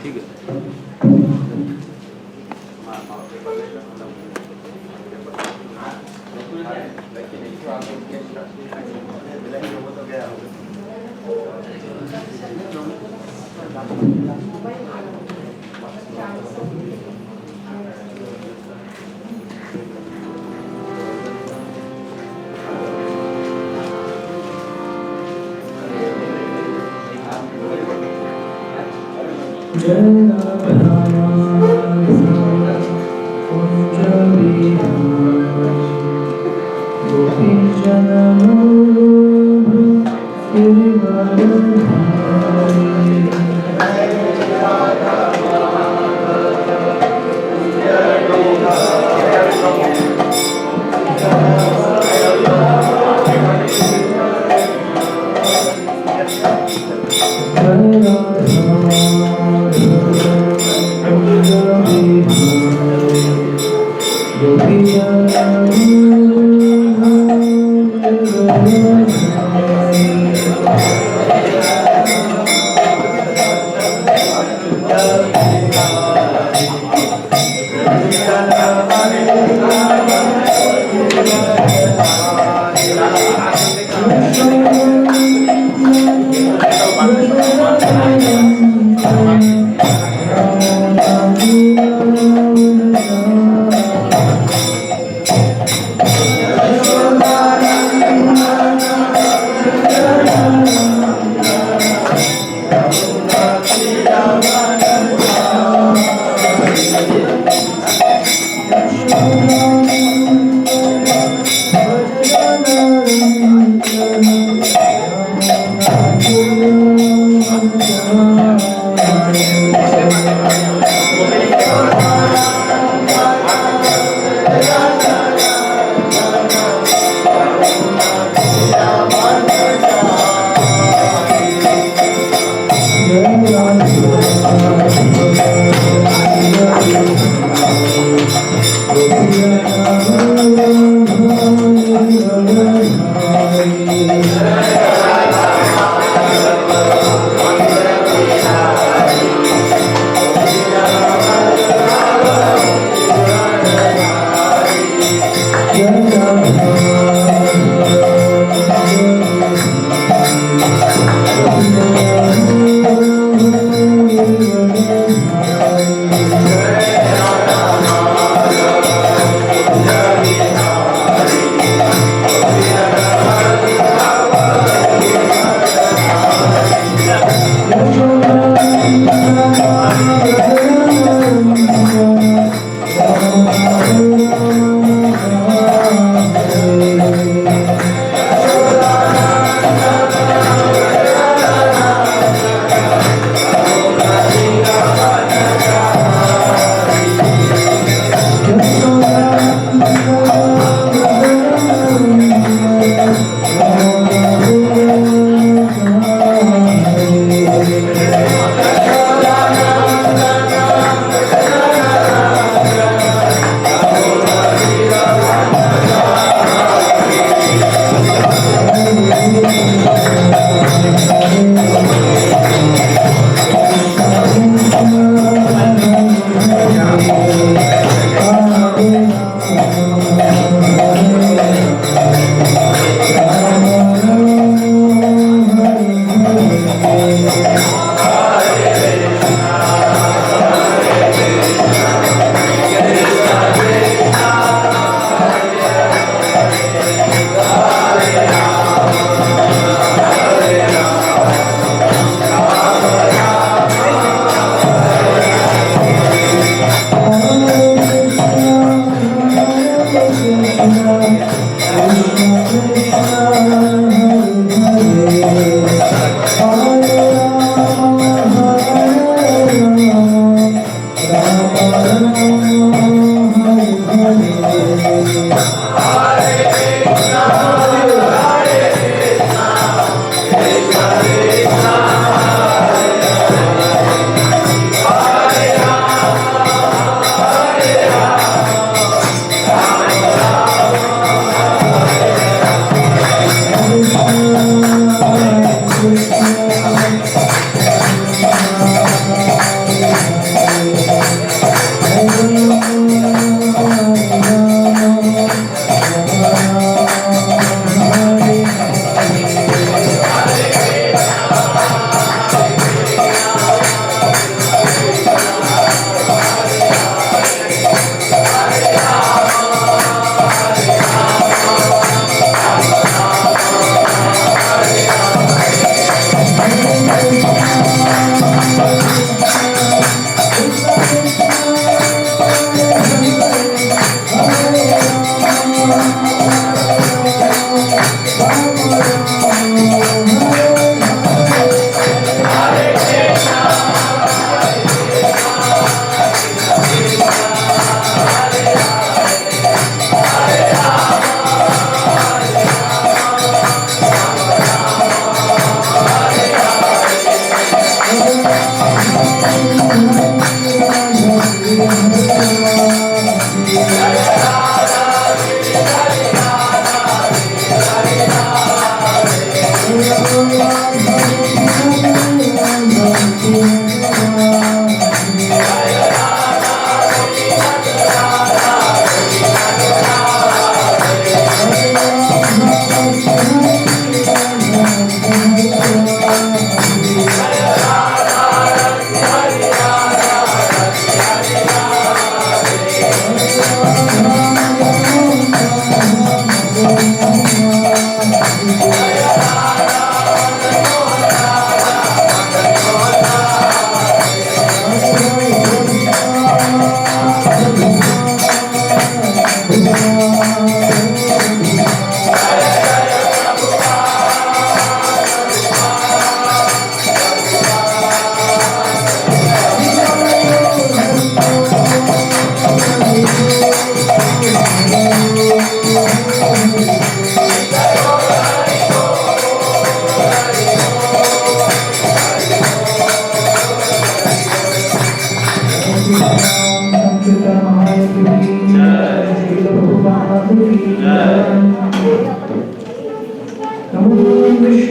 ठीक है।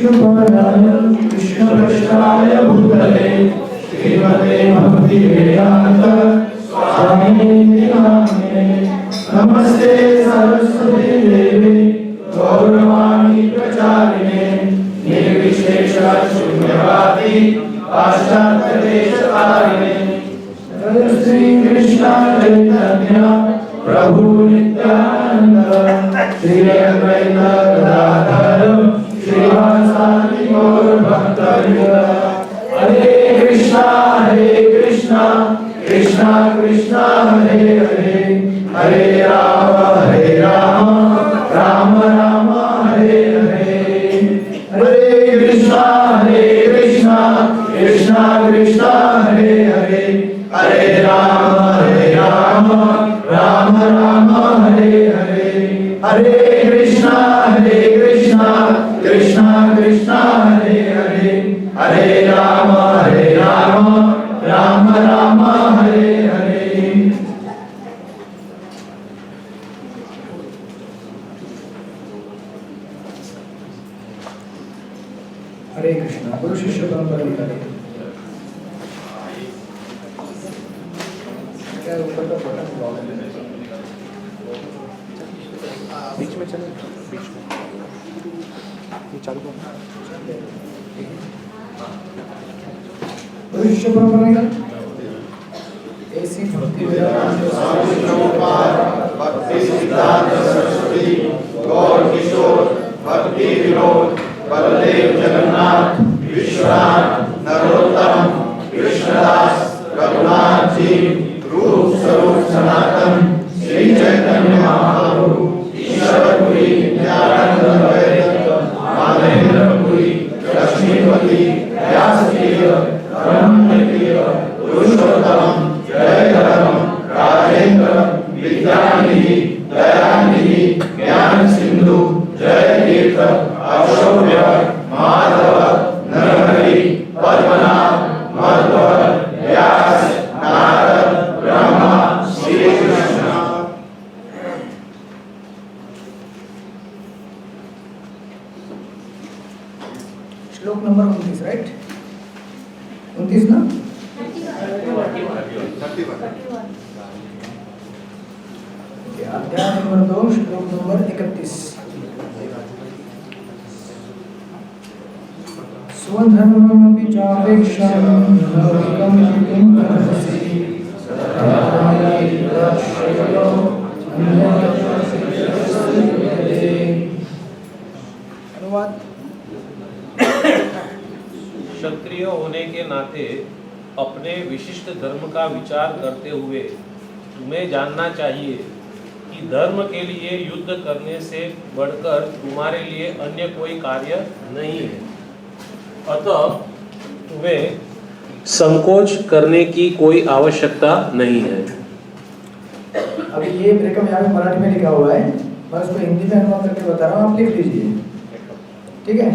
विष्णुपदाय कृष्णपृष्ठाय भूतले श्रीमते भक्ति वेदांत स्वामिने नामिने नमस्ते सरस्वती देवी गौरवाणी प्रचारिणे निर्विशेष शून्यवादी पाश्चात्य देशकारिणे जय श्री कृष्ण चैतन्य प्रभु नित्यानंद श्री अद्वैत गदाधर श्रीवासादि गौर भक्तवृंद हरे कृष्णा कृष्णा कृष्णा हरे हरे हरे राम राम राम हरे हरे हरे कृष्णा कृष्णा कृष्णा हरे हरे हरे राम राम राम हरे हरे हरे कृष्णा कृष्णा कृष्णा हरे हरे हरे राम राम राम हरे हरे। हरे कृष्णा। गुरु शिष्य परंपरा निकालिए। क्या ऊपर का बटन प्रॉब्लम है? बीच में चले, बीच में ये चालू करो। गुरु शिष्य परंपरा निकालिए। ऐसी भक्ति वेदांत स्वामी प्रभुपाद भक्ति सिद्धांत सरस्वती गौर किशोर भक्ति विनोद बलदेव जगन्नाथ विश्वनाथ नरोत्तम कृष्णदास रघुनाथ जी रूप स्वरूप सनातन श्री चैतन्य महाप्रभु ईश्वरपुरी नित्यानंद वैदिक माधवेंद्रपुरी लक्ष्मीपति व्यासपीठ ब्रह्मण्यपीठ पुरुषोत्तम जयधर्म राजेंद्र विद्यानिधि दयानिधि ज्ञान सिंधु जय तीर्थ अशोक माधव नरहरि पद्मनाभ मध्वर व्यास नारद ब्रह्मा श्री कृष्ण। श्लोक नंबर 29 राइट 29 ना 31 अध्याय नंबर 2 श्लोक नंबर 31 स्वधर्ममपि चापेक्षं लौकिकं किं कर्मसि अनुवाद। क्षत्रिय होने के नाते अपने विशिष्ट धर्म का विचार करते हुए तुम्हें जानना चाहिए कि धर्म के लिए युद्ध करने से बढ़कर तुम्हारे लिए अन्य कोई कार्य नहीं है, अतः तुम्हें संकोच करने की कोई आवश्यकता नहीं है। अभी ये ब्रेकअप यहाँ पे मराठी में लिखा हुआ है, मैं उसको हिंदी में अनुवाद करके बता रहा हूँ, आप लिख लीजिए ठीक है।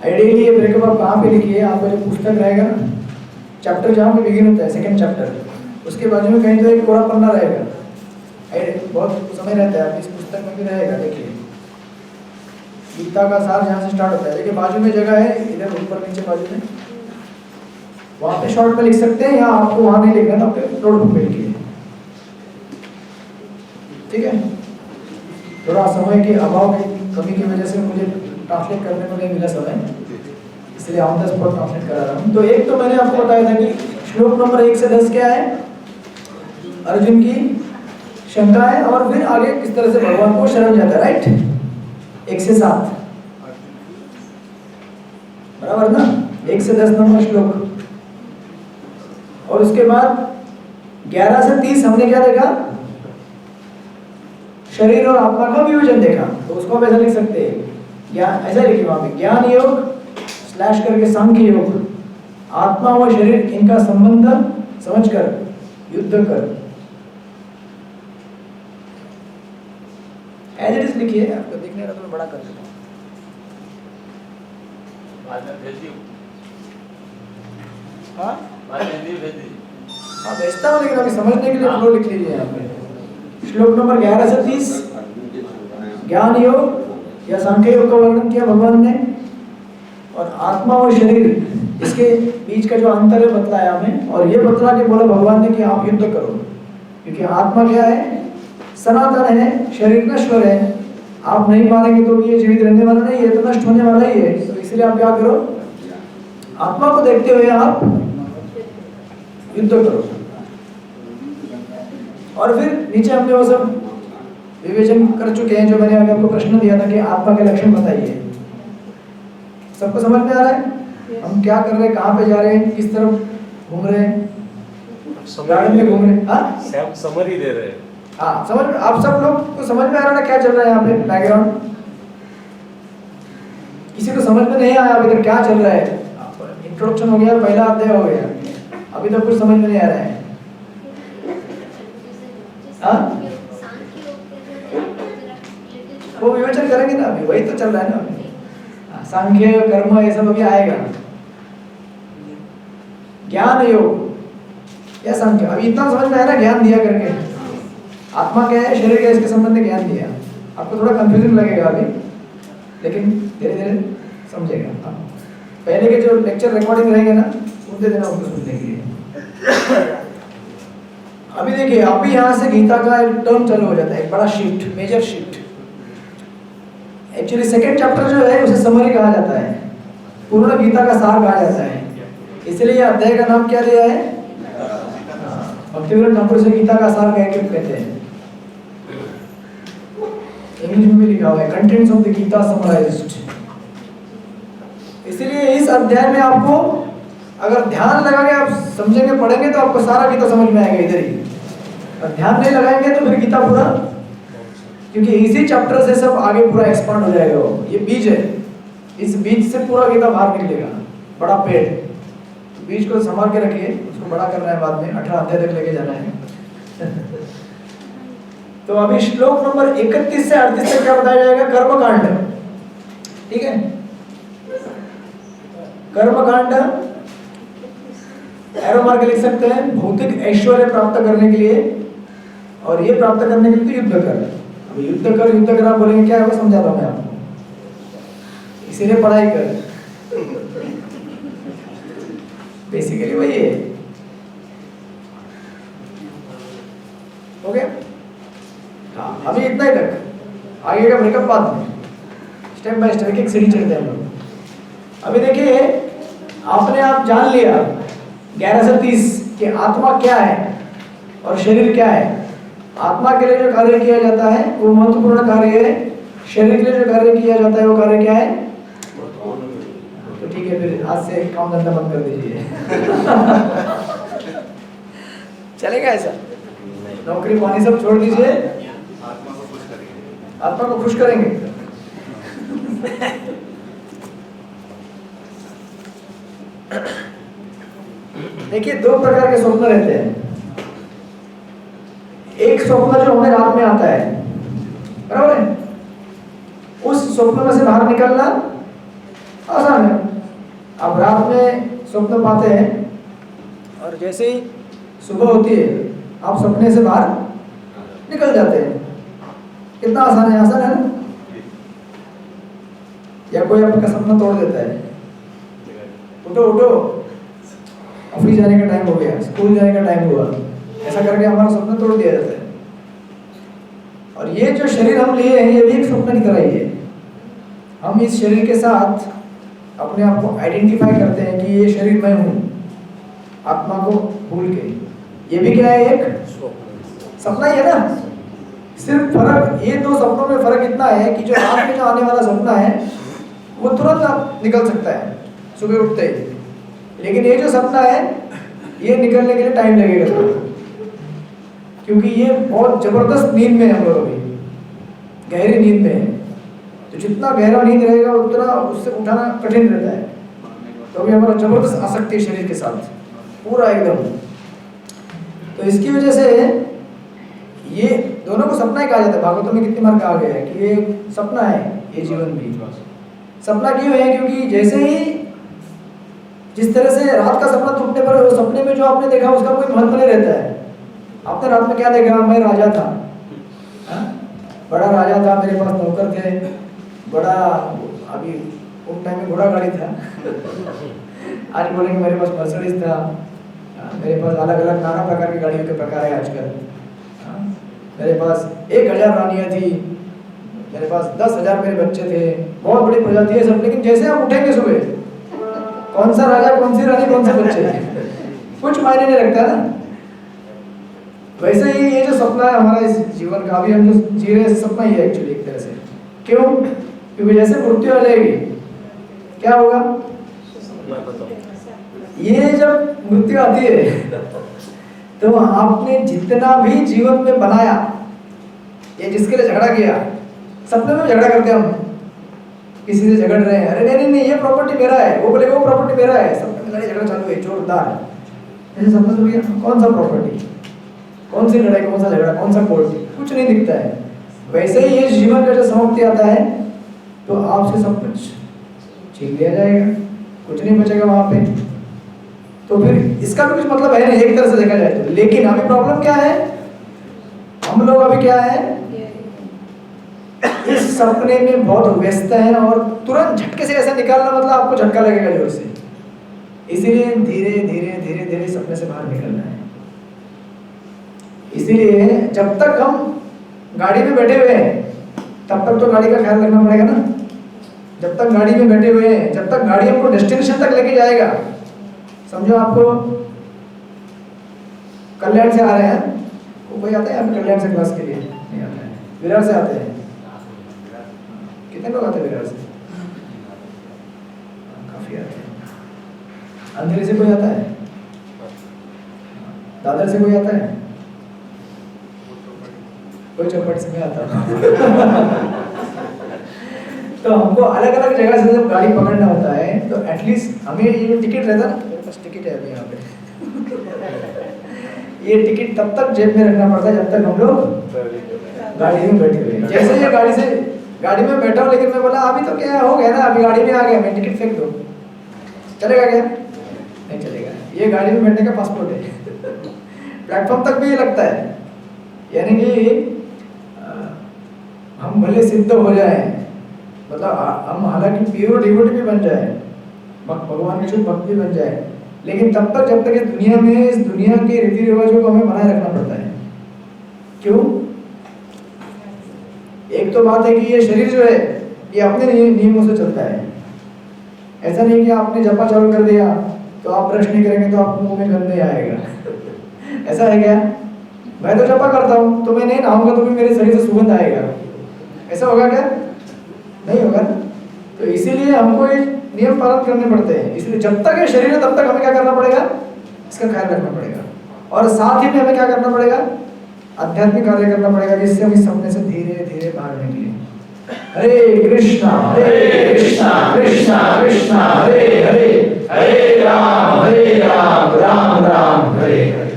आइडियली ये ब्रेकअप आप कहाँ पे लिखिए, आपका जो पुस्तक रहेगा ना चैप्टर जहाँ पे बिगिन होता है सेकंड चैप्टर, उसके बाजू में कहीं तो एक कोरा पन्ना रहेगा, बहुत समय रहता है, आप इस पुस्तक में भी रहेगा। देखिए गीता का सार जहाँ से स्टार्ट होता है, देखिए बाजू में जगह है, इधर ऊपर नीचे बाजू में, वहाँ पे शॉर्ट में लिख सकते हैं, या आपको वहाँ नहीं लिखना तो आपके नोटबुक पे लिखिए ठीक है। थोड़ा समय के अभाव की कमी की वजह से मुझे ट्रांसलेट करने को नहीं मिला समय, इसलिए ऑन द स्पॉट ट्रांसलेट करा रहा हूँ। तो एक तो मैंने आपको बताया था कि श्लोक नंबर 1 से 10 क्या है, अर्जुन की शंका है, और फिर आगे किस तरह से भगवान को शरण जाता है राइट, 1 से 7 बराबर ना, 1 से 10 नंबर श्लोक। और उसके बाद 11 से 30 हमने क्या देखा, शरीर और आत्मा का वियोजन देखा, तो उसको हम ऐसा लिख सकते हैं, ज्ञान ऐसा लिखिए वहां पे, ज्ञान योग स्लैश करके सांख्य योग, आत्मा व शरीर इनका संबंध समझकर युद्ध कर, एज इट इज लिखिए, आपको दिखने का तो मैं बड़ा कर देता हूँ। हाँ भेजता हूँ, लेकिन अभी समझने के लिए फ्लो लिख लीजिए यहाँ पे। श्लोक नंबर 11 से 30 ज्ञान योग या सांख्य योग का वर्णन किया भगवान ने, और आत्मा और शरीर, इसके बीच का जो अंतर है बतलाया हमें, और ये बतला के बोला भगवान ने कि आप युद्ध करो, क्योंकि आत्मा क्या है, सनातन है, शरीर नश्वर है, आप नहीं मारेंगे तो ये जीवित रहने वाला नहीं है, तो नष्ट होने वाला ही है। तो इसलिए आप क्या करो, आत्मा को देखते हुए आप युद्ध करो। और फिर नीचे हमने वो सब विवेचन कर चुके हैं, जो मैंने अभी आपको प्रश्न दिया था कि आत्मा के लक्षण बताइए। सबको समझ में आ रहा है हम क्या कर रहे हैं, कहाँ पे जा रहे हैं, किस तरफ घूम रहे हैं, गार्डन में घूम रहे हैं? हाँ, समरी दे रहे हैं। हाँ, समझ में, आप सब लोग को समझ में आ रहा है क्या चल रहा है यहाँ पे बैकग्राउंड? किसी को समझ में नहीं आया अभी तक क्या चल रहा है? इंट्रोडक्शन हो गया, पहला अध्याय हो गया, अभी तक कुछ समझ में नहीं आ रहा है। हाँ, वो विवेचन करेंगे ना, अभी वही तो चल रहा है ना अभी। सांख्य कर्म ये सब अभी आएगा। ज्ञान योग या सांख्य, अभी इतना समझ में आया ना ज्ञान दिया करके, आत्मा क्या है, शरीर क्या है, इसके संबंध में ज्ञान दिया। आपको थोड़ा कंफ्यूजन लगेगा अभी, लेकिन धीरे धीरे समझेगा। पहले के जो लेक्चर रिकॉर्डिंग रहेंगे ना, सुनते देना उनको सुनने के लिए। अभी देखिए, अभी यहाँ से गीता का एक टर्म चालू हो जाता है, एक बड़ा shift, major shift. Actually second chapter जो है उसे समरी कहा जाता है, पूर्ण गीता का सार कहा जाता है, इसलिए अध्याय का नाम क्या दिया है, भक्तिविनोद ठाकुर से गीता का सार कह के कहते हैं। इंग्लिश में भी लिखा हुआ है contents of the Gita summarized. इसलिए इस अध्याय में आपको अगर ध्यान लगा के आप समझेंगे, पढ़ेंगे, तो आपको सारा गीता समझ में आएगा इधर ही। और ध्यान नहीं लगाएंगे तो फिर गीता पूरा, क्योंकि इसी चैप्टर से सब आगे पूरा एक्सपांड हो जाएगा। वो ये बीज है, इस बीज से पूरा गीता बाहर निकलेगा, बड़ा पेड़। तो बीज को संभाल के रखिए, उसको बड़ा करना है बाद में, 18 अध्याय तक लेके जाना है। तो अभी श्लोक नंबर 31 से 38 तक क्या बताया जाएगा, कर्मकांड। ठीक है, कर्मकांड एरो मार के लिख सकते हैं, भौतिक ऐश्वर्य प्राप्त करने के लिए, और ये प्राप्त करने के लिए युद्ध कर। अब युद्ध कर आप बोलेंगे क्या है, वो समझाता हूं मैं आपको, इसीलिए पढ़ाई कर। बेसिकली वही है। ओके, हाँ, अभी इतना ही तक, आगे का ब्रेकअप बाद में स्टेप बाय स्टेप एक सीढ़ी चढ़ते हैं हम लोग। अभी देखिए, आपने आप जान लिया 11 से 30 कि आत्मा क्या है और शरीर क्या है। आत्मा के लिए जो कार्य किया जाता है वो महत्वपूर्ण कार्य है, शरीर के लिए जो कार्य किया जाता है वो कार्य क्या है। तो ठीक है, फिर आज से काम धंधा बंद कर दीजिए। चलेगा ऐसा? नौकरी पानी सब छोड़ दीजिए, आत्मा को खुश करेंगे। देखिए, दो प्रकार के स्वप्न रहते हैं। एक स्वप्न जो हमें रात में आता है, बराबर है, उस स्वप्न में से बाहर निकलना आसान है। आप रात में स्वप्न पाते हैं और जैसे ही सुबह होती है आप सपने से बाहर निकल जाते हैं। कितना आसान है, आसान है ना? या कोई आपका सपना तोड़ देता है, उठो उठो, ऑफिस जाने का टाइम हो गया, स्कूल जाने का टाइम हुआ, ऐसा करके हमारा सपना तोड़ दिया जाता है। और ये जो शरीर हम लिए हैं ये भी एक स्वप्न की तरह ही है। हम इस शरीर के साथ अपने आप को आइडेंटिफाई करते हैं कि ये शरीर मैं हूँ, आत्मा को भूल के। ये भी क्या है, एक सपना ही है ना। सिर्फ फर्क, ये दो सपनों में फर्क इतना है कि जो रात में जो आने वाला सपना है वो तुरंत आप निकल सकता है सुबह उठते ही, लेकिन ये जो सपना है ये निकलने के लिए टाइम लगेगा, क्योंकि ये बहुत जबरदस्त नींद में हम लोग अभी, गहरी नींद में है। तो जितना गहरा नींद रहेगा उतना उससे उठाना कठिन रहता है। तो अभी हमारा जबरदस्त आसक्ति है शरीर के साथ पूरा एकदम। तो इसकी वजह से ये दोनों को सपना ही कहा जाता है। भागवत में कितनी बार कहा गया है कि ये सपना है, ये जीवन भी सपना क्यों है, क्योंकि जैसे ही जिस तरह से रात का सपना टूटने पर उस सपने में जो आपने देखा उसका कोई महत्व नहीं रहता है। आपने रात में क्या देखा, मैं राजा था, बड़ा राजा था, मेरे पास नौकर थे, बड़ा अभी उन टाइम में घोड़ा गाड़ी था। आज बोलेंगे मेरे पास मर्सिडीज था, मेरे पास अलग अलग नाना प्रकार की गाड़ियों के प्रकार है आजकल। मेरे पास 1000 रानियां थी, मेरे पास 10,000 मेरे बच्चे थे, बहुत बड़ी प्रजाति है सब। लेकिन जैसे आप उठेंगे सुबह, कौन सा राजा, कौन सी रानी, कौन से बच्चे, कुछ मायने नहीं रखता ना। वैसे ही ये जो सपना है हमारा इस जीवन का, अभी हम जो जी रहे हैं सपना ही है एक्चुअली एक तरह से। क्यों? क्योंकि जैसे मृत्यु आ जाएगी क्या होगा? ये जब मृत्यु आती है तो आपने जितना भी जीवन में बनाया, ये जिसके लिए झगड़ा किया, सपने में झगड़ा करते हम, किसी से झगड़ रहे हैं, अरे नहीं नहीं ये प्रॉपर्टी मेरा है, वो बोलेगा वो प्रॉपर्टी मेरा है, सपने में लड़ाई झगड़ा चालू है जोरदार। ऐसे सपना शुरू किया, कौन सा प्रॉपर्टी, कौन सी लड़ाई, कौन सा झगड़ा, कौन सा कोर्ट, कुछ नहीं दिखता है। वैसे ही ये जीवन का जब समाप्ति आता है तो आपसे सब कुछ छीन लिया जाएगा, कुछ नहीं बचेगा वहां पे। तो फिर इसका भी कुछ मतलब है नहीं एक तरह से देखा जाए तो। लेकिन अभी प्रॉब्लम क्या है, हम लोग अभी क्या है, इस सपने में बहुत व्यस्त हैं और तुरंत झटके से ऐसा निकालना मतलब आपको झटका लगेगा जोर से। इसीलिए धीरे धीरे धीरे धीरे सपने से बाहर निकलना है। इसीलिए जब तक हम गाड़ी में बैठे हुए हैं तब तक तो गाड़ी का ख्याल रखना पड़ेगा ना। जब तक गाड़ी में बैठे हुए हैं, जब तक गाड़ी हमको डेस्टिनेशन तक लेके जाएगा, समझो आपको कल्याण से आ रहे हैं, कोई आता है आप कल्याण से क्लास के लिए? नहीं आता है। विरार से आते हैं, कितने लोग आते हैं विरार से? काफी आते हैं। अंधेरे से कोई आता है? दादर से कोई आता है? कोई चौपट से नहीं आता। तो हमको अलग अलग जगह से जब गाड़ी पकड़ना होता है तो एटलीस्ट हमें ये टिकट रहता ना, मेरे पास टिकट है अभी यहाँ पे। ये टिकट तब तक जेब में रखना पड़ता है जब तक हम लोग गाड़ी में बैठे हुए। जैसे ये गाड़ी में बैठा हूँ, लेकिन मैं बोला अभी तो क्या हो गया ना, अभी गाड़ी में आ गया, मैं टिकट फेंक दो, चलेगा क्या? नहीं चलेगा। ये गाड़ी में बैठने का पासपोर्ट है। प्लेटफॉर्म तक भी ये लगता है, यानी कि हम भले सिद्ध हो जाए, मतलब हम हालांकि प्योर डिवोटी भी बन जाए, भगवान के शुद्ध भक्त भी बन जाए, लेकिन तब तक जब तक इस दुनिया में, इस दुनिया के रीति रिवाजों को हमें बनाए रखना पड़ता है। क्यों? एक तो बात है कि ये शरीर जो है ये अपने नियमों से चलता है। ऐसा नहीं कि आपने जपा चालू कर दिया तो आप ब्रश नहीं करेंगे तो आपको मुंह में गंध नहीं आएगा। ऐसा है क्या? मैं तो जपा करता हूँ तो मैं नहीं नहाऊंगा तो भी मेरे शरीर से सुगंध आएगा, ऐसा होगा क्या? नहीं होगा। तो इसीलिए हमको ये नियम पालन करने पड़ते हैं। इसलिए जब तक ये शरीर है तब तक हमें क्या करना पड़ेगा? इसका ख्याल रखना पड़ेगा। और साथ ही में हमें क्या करना पड़ेगा? आध्यात्मिक कार्य करना पड़ेगा, जिससे हम इस सपने से धीरे धीरे बाहर निकले। हरे कृष्णा कृष्णा कृष्णा हरे हरे, हरे राम राम राम हरे हरे।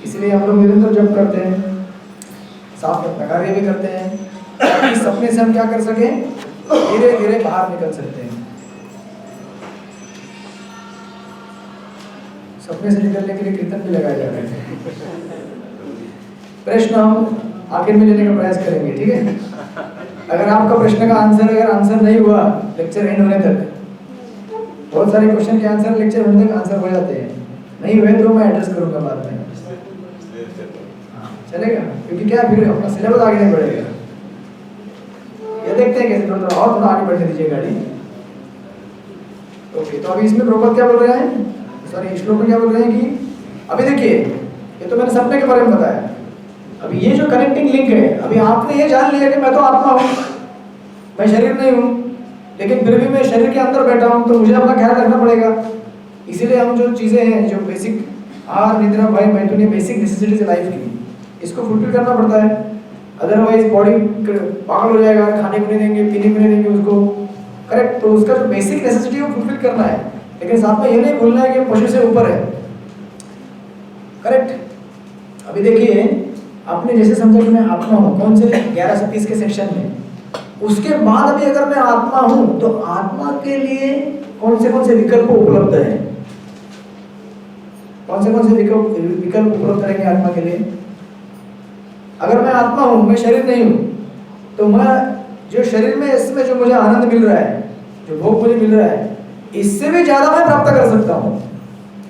इसलिए हम लोग निरंतर जप करते हैं, साथ में अपना कार्य भी करते हैं, ताकि सपने से हम क्या कर सकें? धीरे धीरे बाहर निकल सकते हैं। सपने से निकलने के लिए कीर्तन भी लगाए जा रहे हैं। प्रश्न हम आखिर में लेने का प्रयास करेंगे, ठीक है? अगर आपका प्रश्न का आंसर नहीं हुआ लेक्चर एंड होने तक, बहुत सारे क्वेश्चन के आंसर लेक्चर होने तक आंसर हो जाते हैं, नहीं हुए तो मैं एड्रेस करूंगा बाद में, चलेगा? क्योंकि क्या फिर अपना सिलेबस आगे नहीं बढ़ेगा। ये देखते हैं कैसे थोड़ा आगे बढ़ने दीजिए गाड़ी। ओके, तो अभी इसमें प्रभुपाद क्या बोल रहे हैं, सॉरी श्लोक में क्या बोल रहे हैं कि अभी देखिए, ये तो मैंने सपने के बारे में बताया। अभी ये जो कनेक्टिंग लिंक है, अभी आपने ये जान लिया कि मैं तो आत्मा हूँ, मैं शरीर नहीं हूँ, लेकिन फिर भी मैं शरीर के अंदर बैठा हूँ, तो मुझे अपना ख्याल रखना पड़ेगा। इसीलिए हम जो चीज़ें हैं, जो बेसिक आहार निद्रा भय मैथुन, बेसिक नेसेसिटीज है लाइफ की, इसको फुलफिल करना पड़ता है। अदरवाइज बॉडी पागल हो जाएगा, खाने को नहीं देंगे, पीने को नहीं देंगे उसको, करेक्ट? तो उसका जो बेसिक नेसेसिटी है वो फुलफिल करना है, लेकिन साथ में ये नहीं भूलना है कि पशु से ऊपर है, करेक्ट? अभी देखिए, आपने जैसे समझा कि मैं आत्मा हूँ, कौन से 11 से 30 के सेक्शन में, उसके बाद अभी अगर मैं आत्मा हूँ तो आत्मा के लिए कौन से विकल्प उपलब्ध है? कौन से विकल्प उपलब्ध रहेंगे आत्मा के लिए? अगर मैं आत्मा हूँ, मैं शरीर नहीं हूँ, तो मैं जो शरीर में इसमें जो मुझे आनंद मिल रहा है जो भोग मुझे मिल रहा है इससे भी ज्यादा मैं प्राप्त कर सकता हूँ।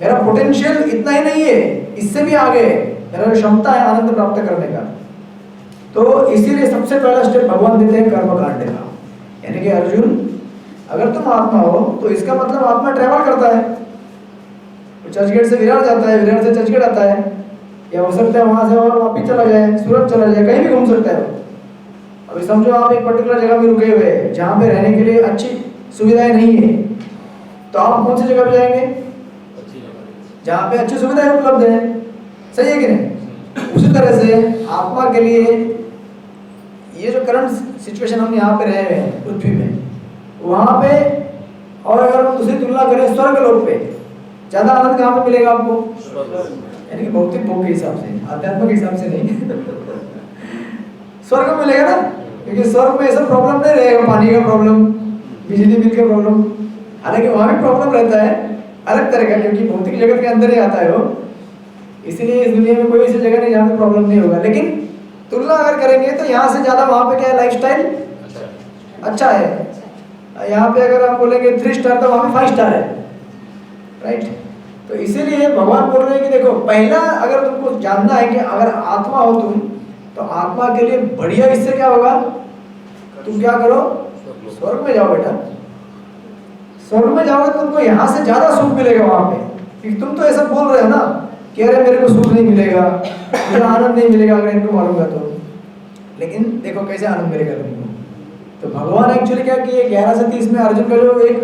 मेरा पोटेंशियल इतना ही नहीं है, इससे भी आगे मेरा जो क्षमता है आनंद प्राप्त करने का। तो इसीलिए सबसे पहला स्टेप भगवान देते हैं कर्म कांड का, यानी कि अर्जुन अगर तुम आत्मा हो तो इसका मतलब आत्मा ट्रेवल करता है, चर्चगेट से विरार जाता है, विरार से चर्चगेट आता है, या हो सकता है वहां से और वापिस चला जाए, सूरत चला जाए, कहीं भी घूम सकता है वो। अभी समझो आप एक पर्टिकुलर जगह में रुके हुए हैं जहाँ पे रहने के लिए अच्छी सुविधाएं नहीं है, तो आप कौन सी जगह पे जाएंगे? जहाँ पे अच्छी सुविधाएं उपलब्ध है, सही है कि नहीं? उसी तरह से आत्मा के लिए ये जो करंट सिचुएशन हम यहाँ पे रहे हुए हैं पृथ्वी में, वहाँ पे और अगर हम दूसरी तुलना करें स्वर्ग लोक पे, ज्यादा आनंद कहाँ पे मिलेगा आपको? यानी कि भौतिक भोग के हिसाब से, आध्यात्म के हिसाब से नहीं स्वर्ग में मिलेगा ना, क्योंकि स्वर्ग में ऐसा प्रॉब्लम नहीं रहेगा, पानी का प्रॉब्लम, बिजली बिल का प्रॉब्लम। हालांकि वहाँ भी प्रॉब्लम रहता है अलग तरह का, क्योंकि भौतिक जगत के अंदर ही आता है वो, इसीलिए इस दुनिया में कोई ऐसी जगह नहीं जहाँ पे प्रॉब्लम नहीं होगा। लेकिन तुलना अगर करेंगे तो यहाँ से ज्यादा वहाँ पे क्या है, लाइफस्टाइल अच्छा है। यहाँ पे अगर हम बोलेंगे 3 स्टार तो वहाँ पे 5 स्टार है, राइट? तो इसीलिए भगवान बोल रहे हैं कि देखो, पहला अगर तुमको जानना है कि अगर आत्मा हो तुम, तो आत्मा के लिए बढ़िया इससे क्या होगा, तुम क्या करो, स्वर्ग में जाओ बेटा। स्वर्ग में जाओगे तो तुमको यहाँ से ज्यादा सुख मिलेगा वहां पे, क्योंकि तुम तो ऐसा बोल रहे हो ना कि अरे मेरे को सुख नहीं मिलेगा, मुझे आनंद नहीं मिलेगा अगर इनको मारूंगा तो। लेकिन देखो कैसे आनंद मिलेगा तुमको। तो भगवान एक्चुअली क्या किए, 11 से 30 में अर्जुन का जो एक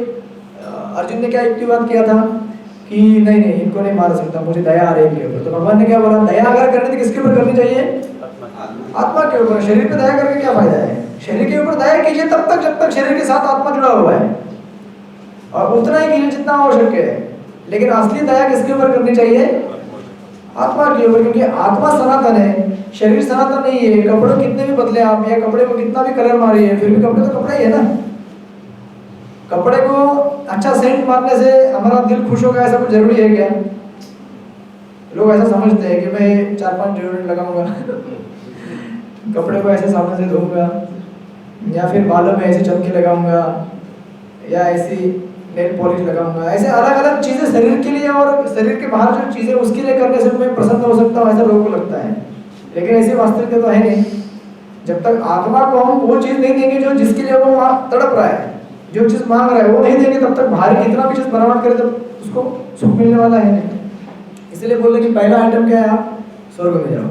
अर्जुन ने क्या युक्तिवाद किया था कि नहीं नहीं इनको नहीं मार सकता, मुझे दया आ रही है इनके ऊपर। तो भगवान ने क्या बोला, दया अगर करनी तो किसके ऊपर करनी चाहिए? आत्मा के ऊपर। शरीर पे दया करके क्या फायदा है? शरीर के ऊपर दया कीजिए तब तक जब तक शरीर के साथ आत्मा जुड़ा हुआ है, और उतना ही कीजिए जितना आवश्यक है। लेकिन असली दया किसके ऊपर करनी चाहिए? आत्मा के ऊपर, क्योंकि आत्मा सनातन है, शरीर सनातन नहीं है। कपड़े कितने भी बदले आप, या कपड़े को कितना भी कलर मारिए, फिर भी कपड़े तो कपड़ा ही है ना। कपड़े को अच्छा सेंट मारने से हमारा दिल खुश होगा, ऐसा कुछ जरूरी है क्या? लोग ऐसा समझते हैं कि मैं 4-5 डिओड्रेंट लगाऊंगा कपड़े को ऐसे सामने से धोऊंगा, या फिर बालों में ऐसे चमके लगाऊंगा, या ऐसी नेल पॉलिश लगाऊंगा। ऐसे अलग अलग चीजें शरीर के लिए और शरीर के बाहर जो चीजें उसके लिए करने से मैं प्रसन्न हो सकता हूँ, ऐसा लोगों को लगता है। लेकिन ऐसी वास्तविकता तो है नहीं। जब तक आत्मा को हम वो चीज नहीं देंगे जो जिसके लिए वो तड़प रहा है, जो चीज मांग रहा है वो नहीं देंगे, तब तक बाहर कितना भी चीज बनावट करे तो उसको सुख मिलने वाला है नहीं। इसलिए बोल रहे कि पहला आइटम क्या है, आप स्वर्ग में जाओ।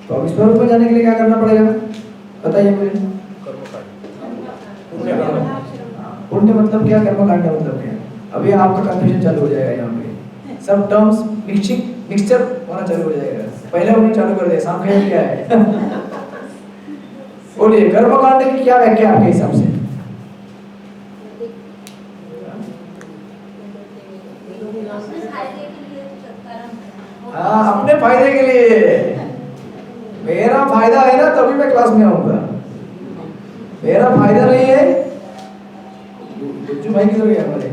तो अब स्वर्ग में जाने के लिए क्या करना पड़ेगा, बताइए मुझे। पुण्य मतलब क्या, कर्मकांड मतलब क्या? अभी आपका कंफ्यूजन चालू हो जाएगा। यहाँ पे सब टर्म्स मिक्सचर होना चालू हो जाएगा। पहले उन्हें चालू कर दे, सांख्य क्या है बोलिए, कर्मकांड की क्या व्याख्या आपके हिसाब से? हाँ, अपने फायदे के लिए। मेरा फायदा है ना तभी मैं क्लास में आऊंगा, मेरा फायदा नहीं है। जो भाई किधर गया हमारे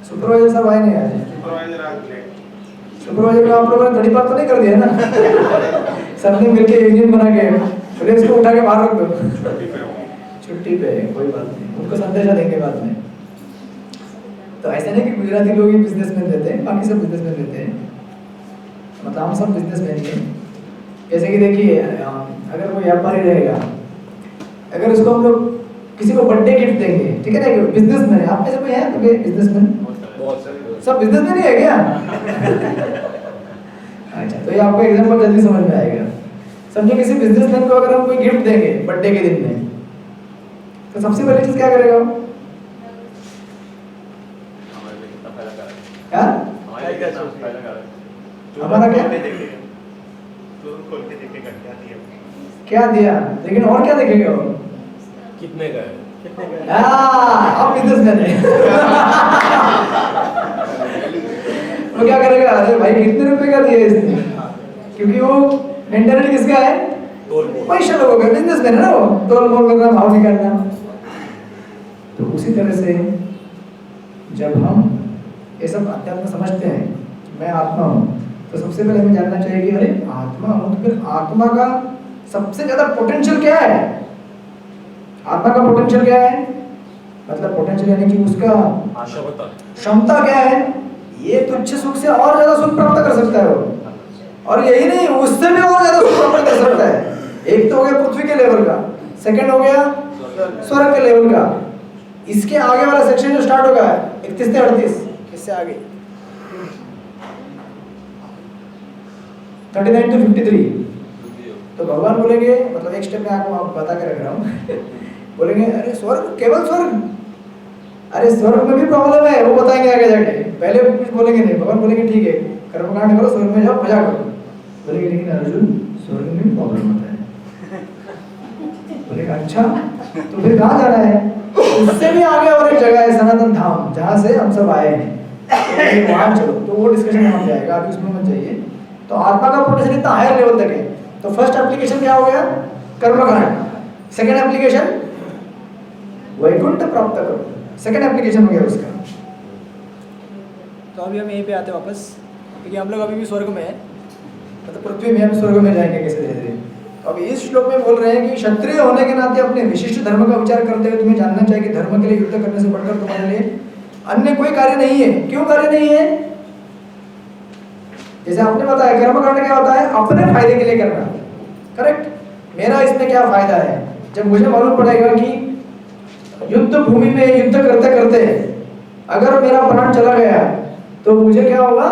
सुपरवाइजर साहब आए नहीं आज? सुपरवाइजर को आप लोगों ने घड़ी पार तो नहीं कर दिया ना सबने मिलके यूनियन बना के बोले इसको उठा के बाहर रख दो, छुट्टी पे है, कोई बात नहीं, उनको संदेशा देंगे बाद में। तो ऐसा नहीं कि गुजराती लोग ही बिजनेसमैन रहते हैं, बाकी सब बिजनेसमैन रहते हैं, मतलब हम सब बिजनेसमैन ही हैं। जैसे कि देखिए, अगर कोई व्यापारी रहेगा, अगर उसको हम लोग किसी को बर्थडे गिफ्ट देंगे, ठीक है ना, बिजनेसमैन है, आप में से कोई है तो बिजनेसमैन? सब बिजनेसमैन ही है क्या? अच्छा, तो ये आपको एग्जांपल जल्दी समझ में आएगा। समझो किसी बिजनेसमैन को अगर हम कोई गिफ्ट देंगे बर्थडे के दिन में, तो सबसे पहले चीज क्या करेगा? क्या हमारा क्या दिया, लेकिन और क्या देखेगा वो? कितने का है? अब बिजनेसमैन है वो क्या करेगा, अरे भाई कितने रुपए का दिया इसने, क्योंकि वो मेंटालिटी किसका है? पैसा लोगों का, बिजनेसमैन है ना वो, तोल मोल करना, भाव निकालना। तो उसी तरह से जब हम ये सब अध्यात्म समझते हैं, मैं आत्मा हूँ, तो सबसे पहले हमें जानना चाहिए कि अरे आत्मा हूँ, तो फिर आत्मा का सबसे ज्यादा पोटेंशियल क्या है? आत्मा का पोटेंशियल क्या है? मतलब पोटेंशियल यानी कि उसका क्षमता क्या है? ये तुच्छ सुख से और ज्यादा सुख प्राप्त कर सकता है वो, और यही नहीं उससे भी और ज्यादा सुख प्राप्त कर सकता है। एक तो हो गया पृथ्वी के लेवल का, सेकंड हो गया स्वर्ग के लेवल का। इसके आगे वाला सेक्शन जो स्टार्ट होगा 31 से 38, इससे आगे 39 to 53, तो भगवान बोलेंगे, मतलब एक स्टेप में आपको बता के रख रहा हूँ बोलेंगे अरे स्वर्ग, केवल स्वर्ग, अरे स्वर्ग में भी प्रॉब्लम है, वो बताएंगे आगे जाके। पहले कुछ बोलेंगे नहीं, भगवान बोलेंगे ठीक है कर्मकांड करो, स्वर्ग में जाओ, मजा करो। बोलेंगे लेकिन अर्जुन स्वर्ग में भी प्रॉब्लम होता है। बोलेगा अच्छा तो फिर कहाँ जाना है? उससे भी आगे और एक जगह है सनातन धाम, जहाँ से हम सब आए हैं, तो वहाँ चलो। तो वो डिस्कशन में जाएगा, अभी उसमें मत जाइए। तो आत्मा का पोटेंशियल इतना हायर लेवल तक है। तो फर्स्ट एप्लीकेशन क्या हो गया? कर्मकांड। सेकंड एप्लीकेशन वैकुंठ प्राप्त करो, सेकंड एप्लीकेशन हो गया उसका। तो अभी हम यहीं पे आते हैं वापस, क्योंकि हम लोग अभी भी स्वर्ग में है, मतलब पृथ्वी में, हम स्वर्ग में जाएंगे कैसे धीरे धीरे। तो अभी इस श्लोक में बोल रहे हैं कि क्षत्रिय होने के नाते अपने विशिष्ट धर्म का विचार करते हुए तुम्हें जानना चाहिए कि धर्म के लिए युद्ध करने से बढ़कर तुम्हारे लिए अन्य कोई कार्य नहीं है। क्यों कार्य नहीं है? जैसे आपने बताया कर्मकांड क्या होता है? अपने फायदे के लिए करना, करेक्ट। मेरा इसमें क्या फायदा है? जब मुझे मालूम पड़ेगा कि युद्ध भूमि में युद्ध करते करते अगर मेरा प्राण चला गया तो मुझे क्या होगा?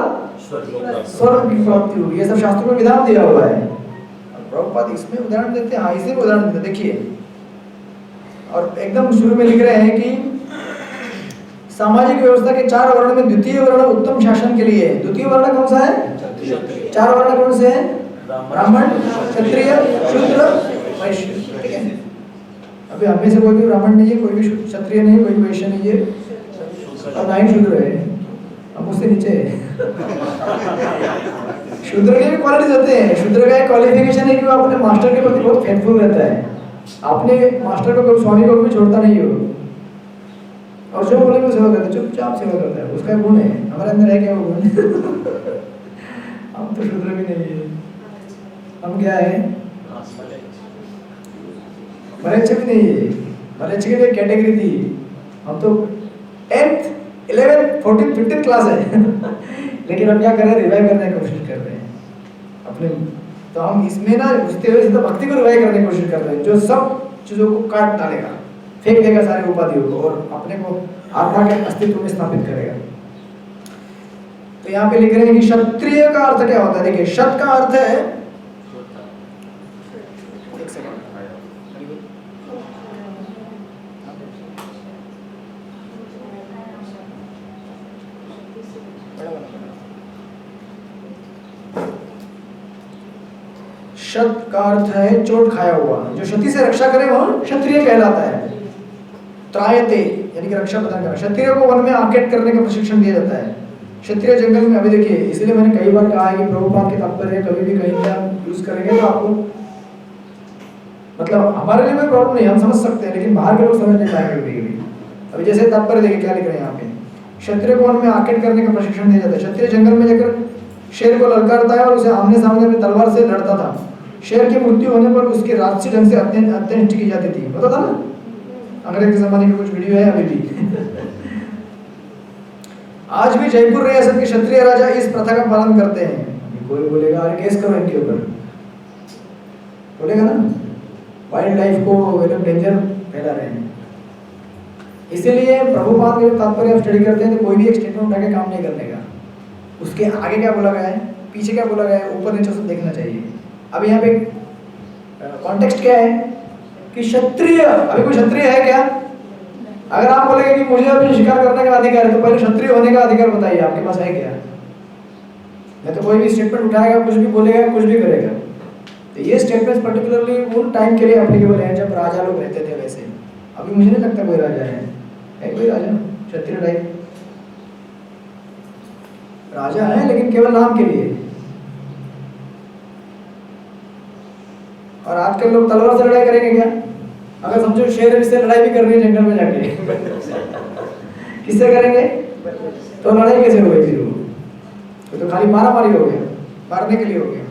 स्वर्ग की प्राप्ति होगी। ये सब शास्त्रों में विधान दिया हुआ है। प्रभुपाद इसमें उदाहरण देते हैं, हाँ इसी में उदाहरण देते हैं, देखिए। और एकदम शुरू में लिख रहे हैं कि सामाजिक व्यवस्था के 4 वर्ण में द्वितीय वर्ण उत्तम शासन के लिए है। द्वितीय वर्ण कौन सा है? 4 वर्ण कौन से हैं? ब्राह्मण, क्षत्रिय, शूद्र, वैश्य, ठीक है। अभी हमें से कोई भी ब्राह्मण नहीं है, कोई भी क्षत्रिय नहीं है, कोई भी वैश्य नहीं है, और ना ही शूद्र है, हम उससे नीचे है। शूद्र के भी क्वालिटीज होते हैं। शूद्र का एक क्वालिफिकेशन है कि वो अपने मास्टर के प्रति बहुत फेथफुल रहता है, अपने मास्टर को, स्वामी को भी छोड़ता नहीं हो, और जो बोले वो सेवा करता है, चुपचाप सेवा करता है। उसका गुण है, हमारे अंदर है क्या वो गुण? हम तो शूद्र भी नहीं है, हम क्या है? मलेच्छ भी नहीं है। मलेच्छ की एक कैटेगरी थी, हम तो 10th 11th 14th 15th class है। लेकिन हम क्या कर रहे हैं? रिवाइव करने की कोशिश कर रहे हैं अपने। तो हम इसमें ना घुसते हुए सीधा भक्ति को रिवाइव करने की कोशिश कर रहे हैं, जो सब चीजों को काट डालेगा, फेंक देगा सारे उपाधियों को, और अपने को आत्मा के अस्तित्व में स्थापित करेगा। तो यहाँ पे लिख रहे हैं कि क्षत्रिय का अर्थ क्या होता है? देखिए, शत का अर्थ है, एक सेकंड, शत का अर्थ है चोट खाया हुआ। जो क्षति से रक्षा करे वह क्षत्रिय कहलाता है। त्रायते यानी कि रक्षा प्रदान करना। क्षत्रिय को वन में आकेट करने का प्रशिक्षण दिया जाता है। क्षत्रिय जंगल में, अभी देखिए, इसलिए मैंने कई बार कहा है कि प्रभुपाद के तात्पर्य कभी भी कहीं पे आप यूज करेंगे तो आपको, मतलब हमारे लिए कोई प्रॉब्लम नहीं, हम समझ सकते हैं, लेकिन बाहर के लोग समझ नहीं पाएंगे कभी। अभी जैसे तात्पर्य देखिए क्या लिख रहे हैं यहाँ पे, क्षत्रिय को वन में आकेट करने का प्रशिक्षण दिया जाता है। क्षत्रिय जंगल में जाकर शेर को ललकारता है और उसे आमने सामने में तलवार से लड़ता था। शेर की मृत्यु होने पर उसकी राजसी ढंग से अंत्येष्टि की जाती थी, पता था ना? अंग्रेज के जमाने में कुछ वीडियो है अभी भी। आज भी जयपुर रियासत के क्षत्रिय राजा इस प्रथा का पालन करते हैं। कोई बोलेगा अरे केस करो इनके ऊपर, बोलेगा ना, वाइल्ड लाइफ को डेंजर फैला रहे हैं। इसीलिए प्रभुपाद के तात्पर्य आप स्टडी करते हैं तो कोई भी एक स्टेटमेंट उठा के काम नहीं करने का, उसके आगे क्या बोला गया है, पीछे क्या बोला गया है, ऊपर नीचे सब देखना चाहिए। अब यहाँ पे कॉन्टेक्स्ट क्या है कि क्षत्रिय, अभी कोई क्षत्रिय है क्या? अगर आप बोलेंगे कि मुझे अभी शिकार करने का अधिकार है, तो पहले क्षत्रिय होने का अधिकार बताइए, आपके पास है क्या? नहीं तो कोई भी स्टेटमेंट उठाएगा, कुछ भी बोलेगा, कुछ भी करेगा। तो ये स्टेटमेंट पर्टिकुलरली उन टाइम के लिए एप्लीकेबल है जब राजा लोग रहते थे। वैसे अभी मुझे नहीं लगता कोई राजा है कोई राजा क्षत्रिय टाइप? राजा है लेकिन केवल नाम के लिए। और आजकल लोग तलवार से लड़ाई करेंगे क्या? अगर समझो शेर से लड़ाई भी कर रही है जंगल में जाके, किससे करेंगे? तो लड़ाई कैसे हो गई फिर? तो खाली मारा मारी हो गया, मारने के लिए हो गया।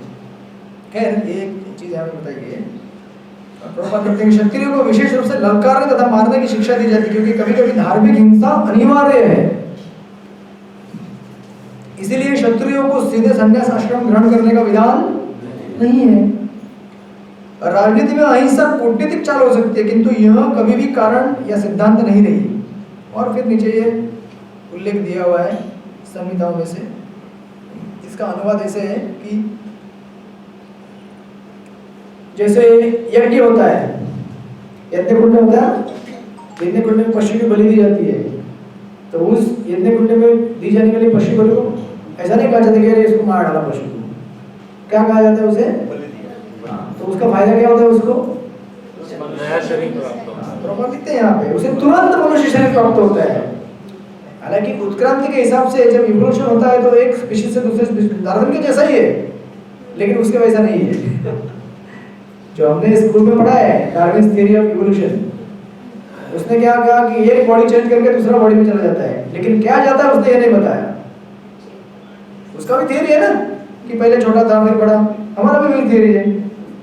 खैर एक चीज हमें बताइए, प्रभुपाद कहते हैं कि क्षत्रियों को विशेष रूप से ललकारने तथा मारने की शिक्षा दी जाती है, क्योंकि कभी कभी धार्मिक हिंसा अनिवार्य है। इसीलिए क्षत्रियों को सीधे संन्यास आश्रम ग्रहण करने का विधान नहीं है। राजनीति में अहिंसा कूटनीतिक चाल हो सकती है, किंतु यह कभी भी कारण या सिद्धांत नहीं रही। और फिर नीचे ये उल्लेख दिया हुआ है संहिताओं में से, इसका अनुवाद ऐसे है कि जैसे यज्ञ होता है, यज्ञ कुंड होता है, यज्ञ कुंड में पशु की बलि दी जाती है, तो उस यज्ञ कुंड में दी जाने वाली पशु बलि को ऐसा नहीं कहा जाता कि अरे इसको मार डाला पशु को, क्या कहा जाता है उसे? तो उसका फायदा क्या होता है? उसको नया शरीर प्राप्त होता है। प्रॉपर लिखते हैं यहाँ पे, उसे तुरंत मनुष्य शरीर प्राप्त होता है। हालांकि उत्क्रांति के हिसाब से जब इवोल्यूशन होता है तो एक स्पीशीज से दूसरे स्पीशीज, डार्विन के जैसा ही है, लेकिन उसके वैसा नहीं है। जो हमने स्कूल में पढ़ा है डार्विन थ्योरी ऑफ इवोल्यूशन, उसने क्या कहा कि एक बॉडी चेंज करके दूसरा बॉडी में चला जाता है, लेकिन क्या जाता है उसने ये नहीं बताया। उसका भी थ्योरी है ना कि पहले छोटा था फिर बड़ा, हमारा भी वही थ्योरी है।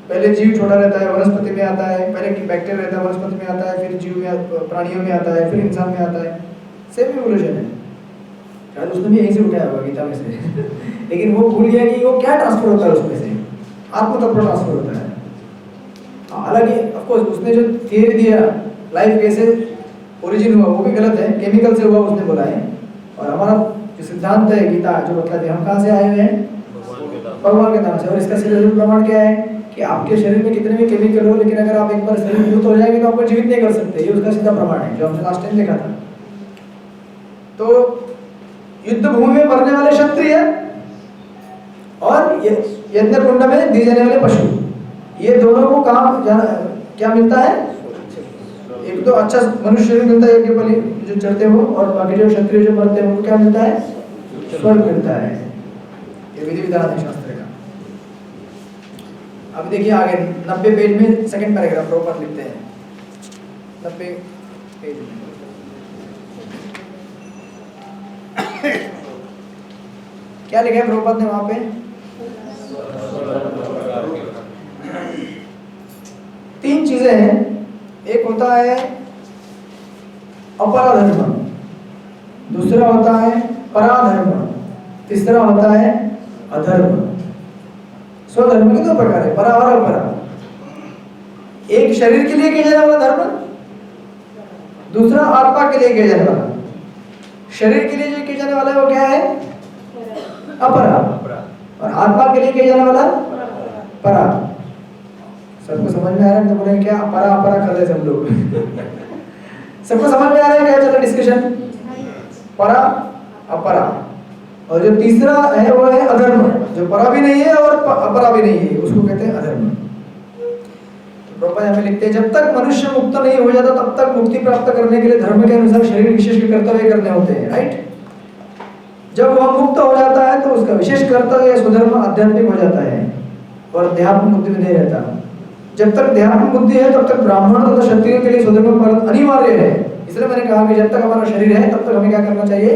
पहले जीव छोटा रहता है, वनस्पति में आता है, पहले बैक्टीरिया रहता है, वनस्पति में आता है, फिर जीव में, प्राणियों में आता है, फिर इंसान में आता है। सेम इवोल्यूशन है। शायद उसने भी यहीं से उठाया होगा गीता में से लेकिन वो भूल गया कि वो क्या ट्रांसफर होता है उसमें से, आत्म तत्व ट्रांसफर होता है। हालांकि ऑफ कोर्स उसने जो थियरी दिया लाइफ कैसे ओरिजिन हुआ वो भी गलत है, केमिकल से हुआ उसने बोला है। और हमारा जो सिद्धांत है गीता जो बताते हैं हम कहाँ से आए हुए हैं? भगवान के नाम से। और इसका सीधा प्रमाण क्या है कि आपके शरीर में कितने भी केमिकल हो, लेकिन अगर आप एक बार शरीर मृत हो जाएंगे तो आपको जीवित नहीं कर सकते। ये उसका सीधा प्रमाण है जो हमने लास्ट टाइम देखा था। तो युद्ध भूमि में मरने वाले क्षत्रिय और यज्ञ कुंड में दी जाने वाले पशु, ये दोनों को क्या मिलता है? एक तो अच्छा मनुष्य शरीर मिलता है यज्ञ बलि जो चढ़ते हो, और बाकी जो क्षत्रिय जो मरते हैं उनको क्या मिलता है? स्वर्ग मिलता है। ये विधि विधान है शास्त्र का। अब देखिए आगे 90 पेज में सेकंड पैराग्राफ प्रॉपर लिखते हैं। 90 पेज में क्या लिखा है प्रभुपाद ने वहां पे? 3 चीजें हैं। एक होता है अपराधर्म, दूसरा होता है पराधर्म, तीसरा होता है अधर्म। स्वधर्म के 2 प्रकार है, परा और अपरा। एक शरीर के लिए किया जाने वाला धर्म, दूसरा आत्मा के लिए किया जाने वाला। शरीर के लिए जो किया जाने वाला है वो क्या है? अपरा। और आत्मा के लिए किया जाने वाला परा। सबको समझ में आ रहा है? तो बोले क्या परा अपरा कर रहे सब लोग सबको समझ में आ रहा है क्या चल रहा डिस्कशन? परा अपरा। और जो तीसरा है वो है अधर्म, जो परा भी नहीं है और अपरा भी नहीं है, उसको कहते हैं अधर्म। प्रभुपाद लिखते हैं जब तक मनुष्य मुक्त नहीं हो जाता तब तक मुक्ति प्राप्त करने के लिए धर्म के अनुसार शरीर विशेष के कर्तव्य करने होते हैं, राइट? जब वह मुक्त हो जाता है तो उसका विशेष कर्तव्य या स्वधर्म आध्यात्मिक हो जाता है और अध्यात्म बुद्धि में नहीं रहता। जब तक अध्यात्म बुद्धि है तब तक ब्राह्मण तथा क्षत्रिय के लिए स्वधर्म पालन अनिवार्य है। इसलिए मैंने कहा कि जब तक हमारा शरीर है तब तक हमें क्या करना चाहिए?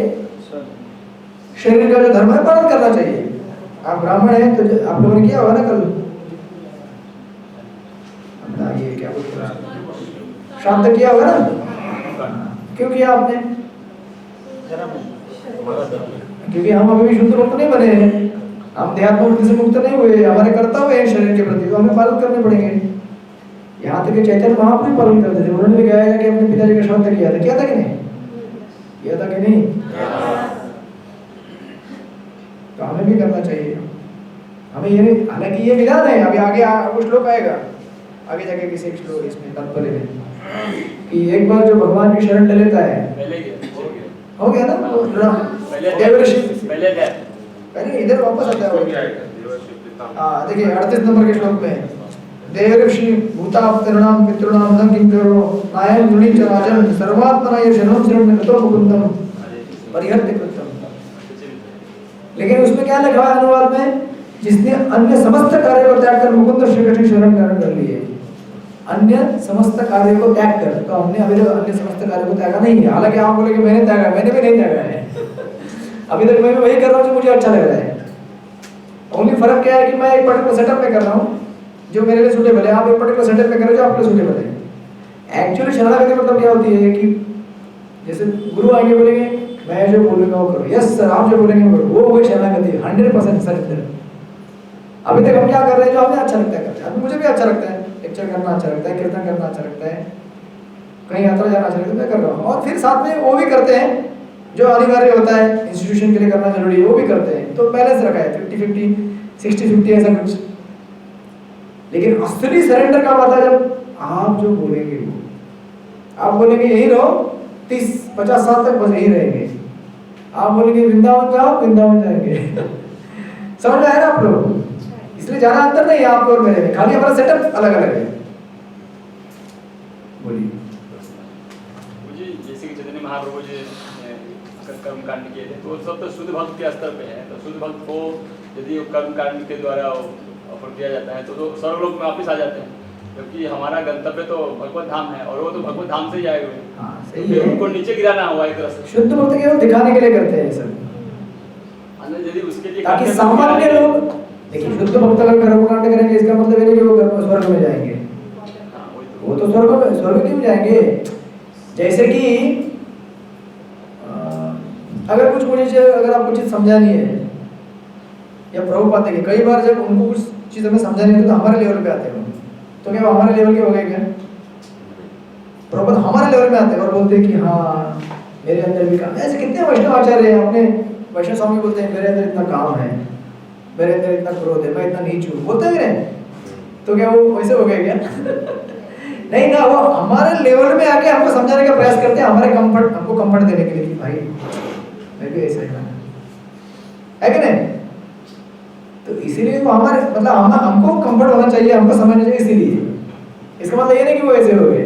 शरीर का जो धर्म है पालन करना चाहिए। आप ब्राह्मण हैं तो आप लोगों ने किया होगा ना कल, ये क्या बोलते हैं, श्राद्ध किया होगा ना? क्यों किया आपने? क्योंकि हम अभी भी शुद्ध मुक्त नहीं बने हैं, हम देहात्म बुद्धि से मुक्त नहीं हुए, हमारे कर्तव्य है शरीर के प्रति, तो हमें पालन करने पड़ेंगे। यहाँ तक कि चैतन्य महाप्रभु पालन करते थे। उन्होंने भी कहा है कि अपने पिताजी का श्राद्ध किया था कि नहीं? किया था कि नहीं? तो हमें भी करना चाहिए। हमें ये, हालांकि ये विधान है, अभी आगे कुछ श्लोक आएगा, आगे जाके किसी एक श्लोक इसमें तात्पर्य में कि एक बार जो भगवान की शरण ले लेता है, हो गया ना? पहले इधर वापस आता है। हाँ देखिए 38 नंबर के श्लोक में देवर्षि भूताप्तृणाम पितृणाम न किं करो नायं गुणी च राजन सर्वात्मना ये शरणं शरणं गतो मुकुंदम परिहर्त्य कृतम। लेकिन उसमें क्या लिखा है अनुवाद में? जिसने अन्य समस्त कार्य को त्याग कर मुकुंद श्री कृष्ण शरण ग्रहण कर लिए। अन्य समस्त कार्य को त्याग कर, तो हमने अभी तक अन्य समस्त कार्य को त्यागा नहीं है। हालांकि आप बोले कि मैंने त्यागा, मैंने भी नहीं त्यागा है अभी तक मैं भी वही कर रहा हूँ जो मुझे अच्छा लग रहा है। ओनली फर्क क्या है कि मैं एक पर्टिकुलर सेटअप में कर रहा हूँ जो मेरे लिए सूटेबल है, आप एक पर्टिकुलर सेटअप में करो जो आपके लिए सूटेबल है। एक्चुअली शरणागति मतलब क्या होती है कि जैसे गुरु आएंगे बोलेंगे मैं जो बोलूंगा वो करो, यस सर आप जो बोलेंगे वो करो, वो हो गई शरणागति 100% सरेंडर। अभी तक हम क्या कर रहे हैं, जो हमें अच्छा लगता है करते हैं। अभी मुझे भी अच्छा लगता है, लेक्चर करना अच्छा लगता है, कीर्तन करना अच्छा लगता है, कहीं यात्रा जाना अच्छा लगता है, मैं कर रहा हूँ। और फिर साथ में वो भी करते हैं जो अनिवार्य होता है, इंस्टीट्यूशन के लिए करना जरूरी है, वो भी करते हैं। तो बैलेंस रखा है 50-50, 60-50 ऐसा कुछ। लेकिन असली सरेंडर कब आता है, जब आप जो बोलेंगे वो, आप बोलेंगे यही रहो 30-50 साल तक बस यही रहेंगे, आप बोलेंगे वृंदावन जाओ वृंदावन जाएंगे समझ में आया ना आप लोग? इसलिए ज्यादा अंतर नहीं है आपको और मेरे में, खाली हमारा सेटअप अलग अलग है। बोलिए। मुझे जैसे कि चैतन्य महाप्रभु जी कर्म कांड किए थे, तो सब तो शुद्ध भक्त के स्तर पे है। तो शुद्ध भक्त को यदि कर्म कांड के द्वारा ऑफर किया जाता है तो सर्वलोक में वापिस आ जाते हैं, जबकि हमारा गंतव्य तो भगवत धाम है और वो तो भगवत धाम से ही आए हुए हैं। हाँ सही है, उनको नीचे गिराना हुआ एक तरह से। शुद्ध भक्त केवल दिखाने के लिए करते हैं सब, यदि उसके लिए ताकि सामान्य लोग देखिए। शुद्ध भक्त अगर कर्मकांड करेंगे इसका मतलब ये नहीं कि वो स्वर्ग में जाएंगे, वो तो स्वर्ग क्यों जाएंगे। जैसे कि अगर कुछ मुझे अगर आपको चीज समझानी है, या प्रभु पाते हैं कई बार जब उनको कुछ चीज हमें समझानी है तो हमारे लेवल पे आते हैं, तो क्या हमारे लेवल के हो गए क्या? प्रभु हमारे लेवल में आते हैं और बोलते हैं कि हाँ मेरे अंदर भी काम। ऐसे कितने वैष्णव आचार्य हैं, अपने वैष्णव स्वामी बोलते हैं मेरे अंदर इतना काम है, मेरे अंदर इतना क्रोध है, मैं इतना नीच हूँ, बोलते हैं ना। तो क्या वो वैसे हो गए क्या? नहीं ना, वो हमारे लेवल में आके हमको समझाने का प्रयास करते हैं, हमारे कंफर्ट, हमको कंफर्ट देने के लिए कि भाई मैं भी ऐसा है कि नहीं। तो इसीलिए वो हमारे मतलब हमको कंफर्ट होना चाहिए, हमको समझना चाहिए। इसीलिए इसका मतलब ये नहीं कि वो ऐसे हो गए।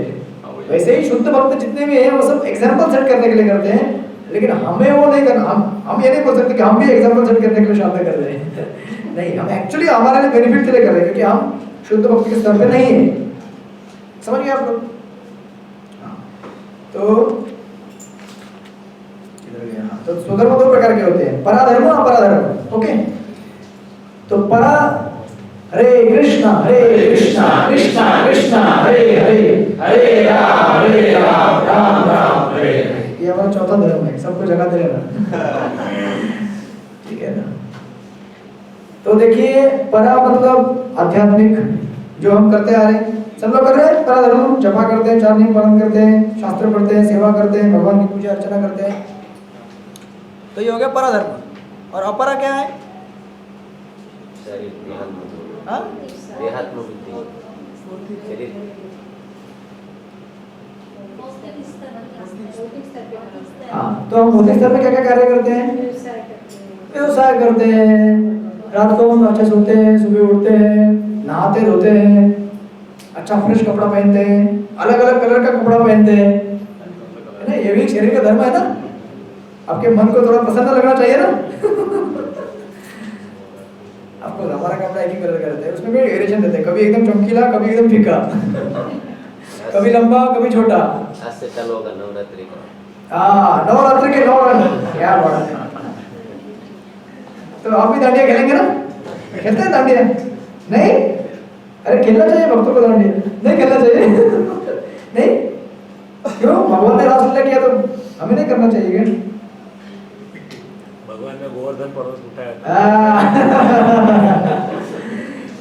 वैसे ही शुद्ध भक्त जितने भी हैं वो सब एग्जाम्पल सेट करने के लिए करते हैं, लेकिन हमें वो नहीं करना। हम ये नहीं बोल सकते कि हम भी एग्जाम्पल सेट करने के लिए शादी कर रहे हैं नहीं, हम एक्चुअली हमारे लिए बेनिफिट के लिए कर रहे हैं, क्योंकि हम शुद्ध भक्त के स्तर पे नहीं है। समझ गए आप लोग? तो स्वधर्म दो प्रकार के होते हैं, पराधर्म और अपराधर्म। ओके, तो परा हरे कृष्णा कृष्णा कृष्णा हरे हरे, हरे राम राम राम हरे हरे। ये हमारा चौथा धर्म है, सबको जगह दे लेना ठीक है ना। तो देखिए परा मतलब आध्यात्मिक, जो हम करते आ रहे हैं, सब लोग कर रहे हैं। पराधर्म जपा करते हैं, 4 नियम पालन करते हैं, शास्त्र पढ़ते हैं, सेवा करते हैं, भगवान की पूजा अर्चना करते हैं, तो ये हो गया पराधर्म। और अपरा क्या है? हाँ, तो हम भौतिक स्तर में क्या क्या कार्य करते हैं? व्यवसाय करते हैं, रात को हम अच्छे सोते हैं, सुबह उठते हैं, नहाते धोते हैं, अच्छा फ्रेश कपड़ा पहनते हैं, अलग अलग कलर का कपड़ा पहनते हैं, है ना। ये भी शरीर का धर्म है ना। आपके मन को थोड़ा प्रसन्न लगना चाहिए ना आपको हमारा कपड़ा एक ही कलर का रहता है, उसमें भी वेरिएशन देते हैं, कभी एकदम चमकीला, कभी एकदम फीका कभी लंबा, कभी छोटा। आज से चालू होगा नवरात्रि का। हाँ, नवरात्रि के 9 रंग, क्या बात है। तो आप भी दांडिया खेलेंगे ना? खेलते हैं दांडिया? नहीं? अरे खेलना चाहिए भक्तों को दांडिया, नहीं खेलना चाहिए नहीं क्यों? भगवान ने रासलीला किया तो हमें नहीं करना चाहिए क्या? भगवान ने गोवर्धन पर्वत उठाया।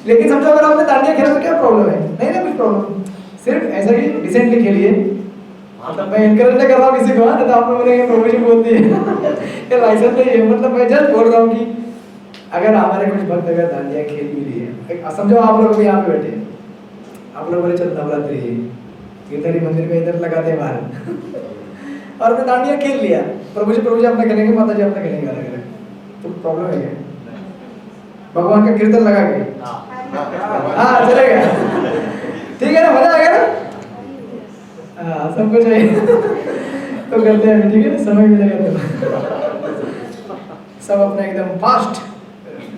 लेकिन समझो अगर आपने दांडिया खेला तो क्या प्रॉब्लम है? नहीं ना कुछ प्रॉब्लम, सिर्फ ऐसा ही डिसेंटली खेलिए। मतलब मैं इनकरेज नहीं कर रहा हूँ किसी को, नहीं तो आप लोगों ने प्रोविजन बोल दी ये लाइसेंस नहीं है। मतलब मैं जस्ट बोल रहा हूँ कि अगर हमारे कुछ भक्त अगर दांडिया खेल भी लिए, समझो आप लोग भी यहाँ पे बैठे, आप लोग बोले चल नवरात्रि है, इधर ही मंदिर में इधर लगाते हैं बाहर और मैं दांडिया खेल लिया, प्रभु जी अपना खेलेंगे, माता जी अपना खेलेंगे अलग अलग, तो प्रॉब्लम है क्या? भगवान का कीर्तन लगा के हाँ चलेगा, ठीक है ना, मजा आएगा ना? हाँ सबको चाहिए तो करते हैं, ठीक है, समय मिलेगा तो सब अपना एकदम फास्ट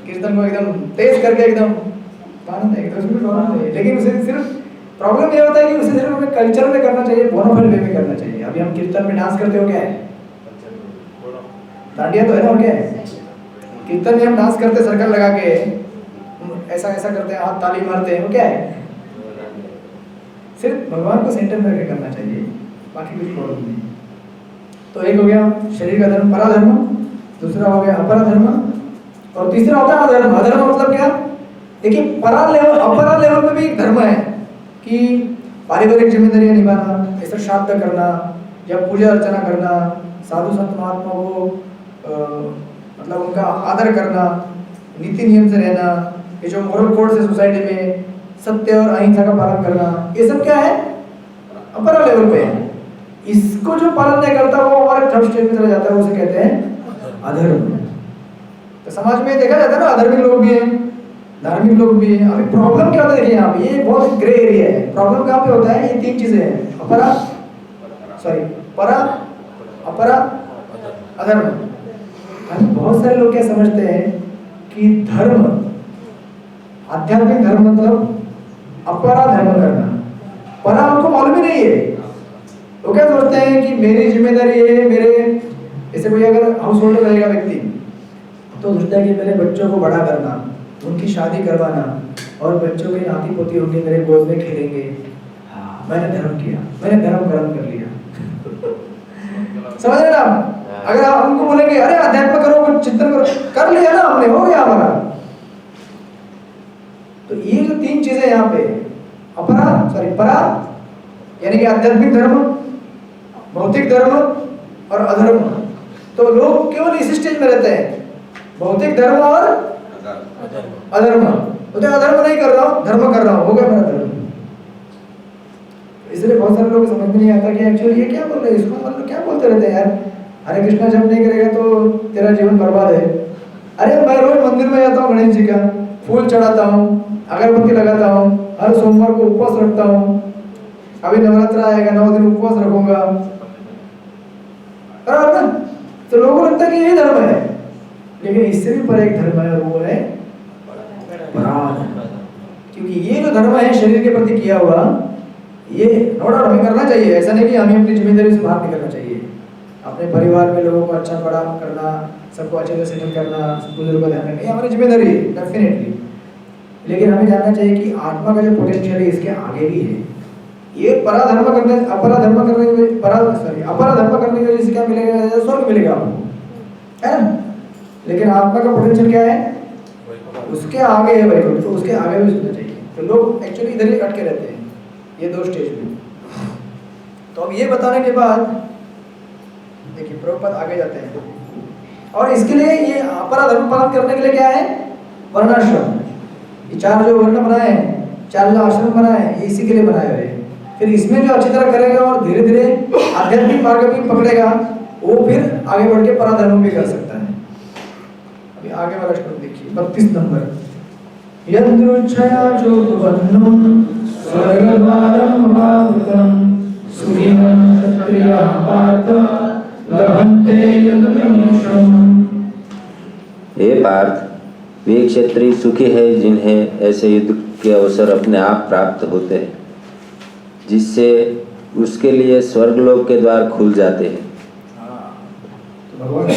कीर्तन को एकदम तेज करके एकदम आनंद है, तो उसमें प्रॉब्लम नहीं है। लेकिन उसे सिर्फ प्रॉब्लम ये होता है कि उसे सिर्फ हमें कल्चर में करना चाहिए, बोनाफाइड वे में करना चाहिए। अभी हम कीर्तन में डांस करते हो क्या है? दांडिया तो है ना, और क्या है? कीर्तन में हम डांस करते सर्कल लगा के, ऐसा ऐसा करते हैं, हाथ ताली मारते हैं, वो क्या है? सिर्फ भगवान को सेंटर में रखकर करना चाहिए, बाकी कुछ प्रॉब्लम नहीं। तो एक हो गया शरीर का धर्म, पराधर्म, दूसरा हो गया अपरा धर्म, और तीसरा होता है अधर्म। अधर्म मतलब क्या? देखिए परा लेवल अपरा लेवल पे भी एक धर्म है कि पारिवारिक जिम्मेदारियां निभाना, ऐसा श्राद्ध करना या पूजा अर्चना करना, साधु संत महात्माओं को मतलब उनका आदर करना, नीति नियम से रहना, ये जो मोरल कोड्स है सोसाइटी में, सत्य और अहिंसा का पालन करना, ये सब क्या है? अपरा लेवल पे है। इसको जो पालन नहीं करता वो और थर्ड स्टेज में चला जाता है, उसे कहते हैं अधर्म। तो समाज में देखा जाता है ना, अधर्मी लोग भी हैं, धार्मिक लोग भी हैं। अभी प्रॉब्लम क्या होता है देखिए यहाँ पे, ये बहुत ग्रे एरिया है। प्रॉब्लम कहाँ पे होता है? ये तीन चीजें हैं, अपरा परा अपरा अधर्म। अभी बहुत सारे लोग क्या समझते हैं कि धर्म, आध्यात्मिक धर्म मतलब अपरा धर्म करना, परा उनको मालूम ही नहीं है। वो क्या सोचते हैं कि मेरी जिम्मेदारी है, मेरे जैसे कोई अगर हाउस होल्डर रहेगा व्यक्ति तो सोचता है कि मेरे बच्चों को बड़ा करना, उनकी शादी करवाना, और बच्चों के नाती पोती होंगे, मेरे गोद में खेलेंगे। हाँ, मैंने धर्म किया, मैंने धर्म कर्म कर लिया। समझ रहे ना? अगर आप उनको बोलेंगे अरे अध्यात्म करो, कुछ चिंतन करो, कर लिया ना हमने, हो गया हमारा। तो ये जो तीन चीजें यहाँ पे परा यानी कि आध्यात्मिक धर्म, भौतिक धर्म और अधर्म। तो लोग केवल इस स्टेज में रहते हैं, भौतिक धर्म और अधर्म। तो अधर्म नहीं कर रहा हूँ, धर्म कर रहा हूँ, हो गया मेरा धर्म। इसलिए बहुत सारे लोग समझ में नहीं आता कि एक्चुअली ये क्या बोल रहे हैं, इसको मतलब क्या बोलते रहते हैं यार, हरे कृष्णा जब नहीं करेगा तो तेरा जीवन बर्बाद है। अरे मैं रोज मंदिर में जाता हूँ, गणेश जी का फूल चढ़ाता हूँ, अगरबत्ती लगाता हूँ, हर सोमवार को उपवास रखता हूँ, अभी नवरात्र आएगा, 9 दिन उपवास रखूंगा, बराबर ना? तो लोगों को लगता है कि यही धर्म है, लेकिन इससे भी पर एक धर्म है, वो है पराधर्म। क्योंकि ये जो धर्म है शरीर के प्रति किया हुआ, ये नो डाउट हमें करना चाहिए। ऐसा नहीं कि हमें अपनी जिम्मेदारी से बाहर निकलना चाहिए। अपने परिवार में लोगों को अच्छा बड़ा करना, सबको अच्छे से सेटल करना, बुजुर्गों का ध्यान रखना, ये हमारी जिम्मेदारी है डेफिनेटली। लेकिन हमें जानना चाहिए कि आत्मा का जो पोटेंशियल है इसके आगे भी है। ये अपरा धर्म करने की वजह से क्या मिलेगा? स्वर्ग मिलेगा आपको, है ना? लेकिन आत्मा का पोटेंशियल क्या है? उसके आगे है वैकुंठ, तो उसके आगे भी सोचना चाहिए। तो लोग एक्चुअली इधर ही अटके रहते हैं, ये दो स्टेज में। तो अब ये बताने के बाद देखिए प्रभुपाद आगे जाते हैं, और इसके लिए ये अपरा धर्म पालन करने के लिए क्या है? वर्णाश्रम। ये 4 जो वर्ण बनाए हैं, 4 जो आश्रम बनाए हैं, ये इसी के लिए बनाए हुए हैं। फिर इसमें जो अच्छी तरह करेगा और धीरे धीरे आध्यात्मिक मार्ग भी पकड़ेगा, वो फिर आगे बढ़ के पराधर्म भी कर सकता है। अभी आगे वाला श्लोक देखिए, 32 नंबर। यदृच्छया जोतवन्नं स्वर्गद्वारं भावुकं सुखिनं क्षत्रियाः पार्थ लभन्ते यदुर्निमिषम्। हे पार्थ, वे क्षत्रिय सुखी है जिन्हें ऐसे युद्ध के अवसर अपने आप प्राप्त होते हैं, जिससे उसके लिए स्वर्गलोक के द्वार खुल जाते हैं। तो भगवान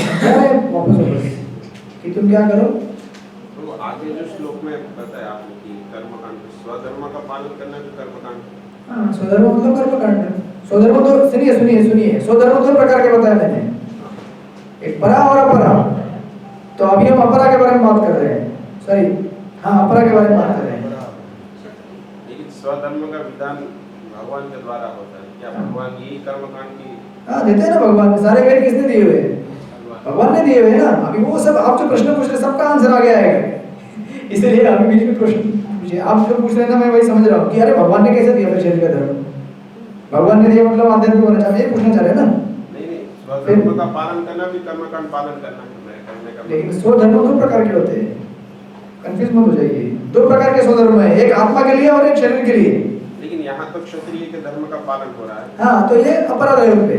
वापस कि तुम क्या करो? तो आगे जो श्लोक में बताया आपने कि कर्मकांड, स्वधर्म का पालन करना जो कर्मकांड। हाँ, स्वधर्म मतलब कर्मकांड। स्वधर्म तो सुनिए स्वधर्म 2 प्रकार के बताया मैंने, एक परा और अपरा। तो अभी हम अपरा के बारे में बात कर रहे हैं, सॉरी, हाँ अपरा के बारे में बात कर रहे हैं। लेकिन स्वधर्म का विधान भगवान के द्वारा होता है, क्या भगवान यही कर्मकांड की? हाँ देते हैं ना भगवान, सारे वेद किसने दिए हुए हैं? भगवान ने दिए हुए हैं ना। अभी वो सब आप जो प्रश्न पूछ रहे सबका आंसर आ गया है, इसलिए अभी बीच में प्रश्न पूछिए। आप जो पूछ रहे हैं ना, मैं वही समझ रहा हूँ कि अरे भगवान ने कैसे दिया फिर शरीर का धर्म? भगवान ने दिया मतलब आध्यात्मिक होना चाहिए, ये पूछना चाह रहे हैं ना? नहीं, स्वधर्म का पालन करना भी कर्मकांड पालन करना है। लेकिन स्वधर्म 2 प्रकार के होते हैं, कंफ्यूज मत हो जाइए। 2 प्रकार के स्वधर्म है, एक आत्मा के लिए और एक शरीर के लिए। लेकिन यहाँ तो क्षत्रिय के धर्म का पालन हो रहा है। हाँ, तो ये अपरा लेवल पे,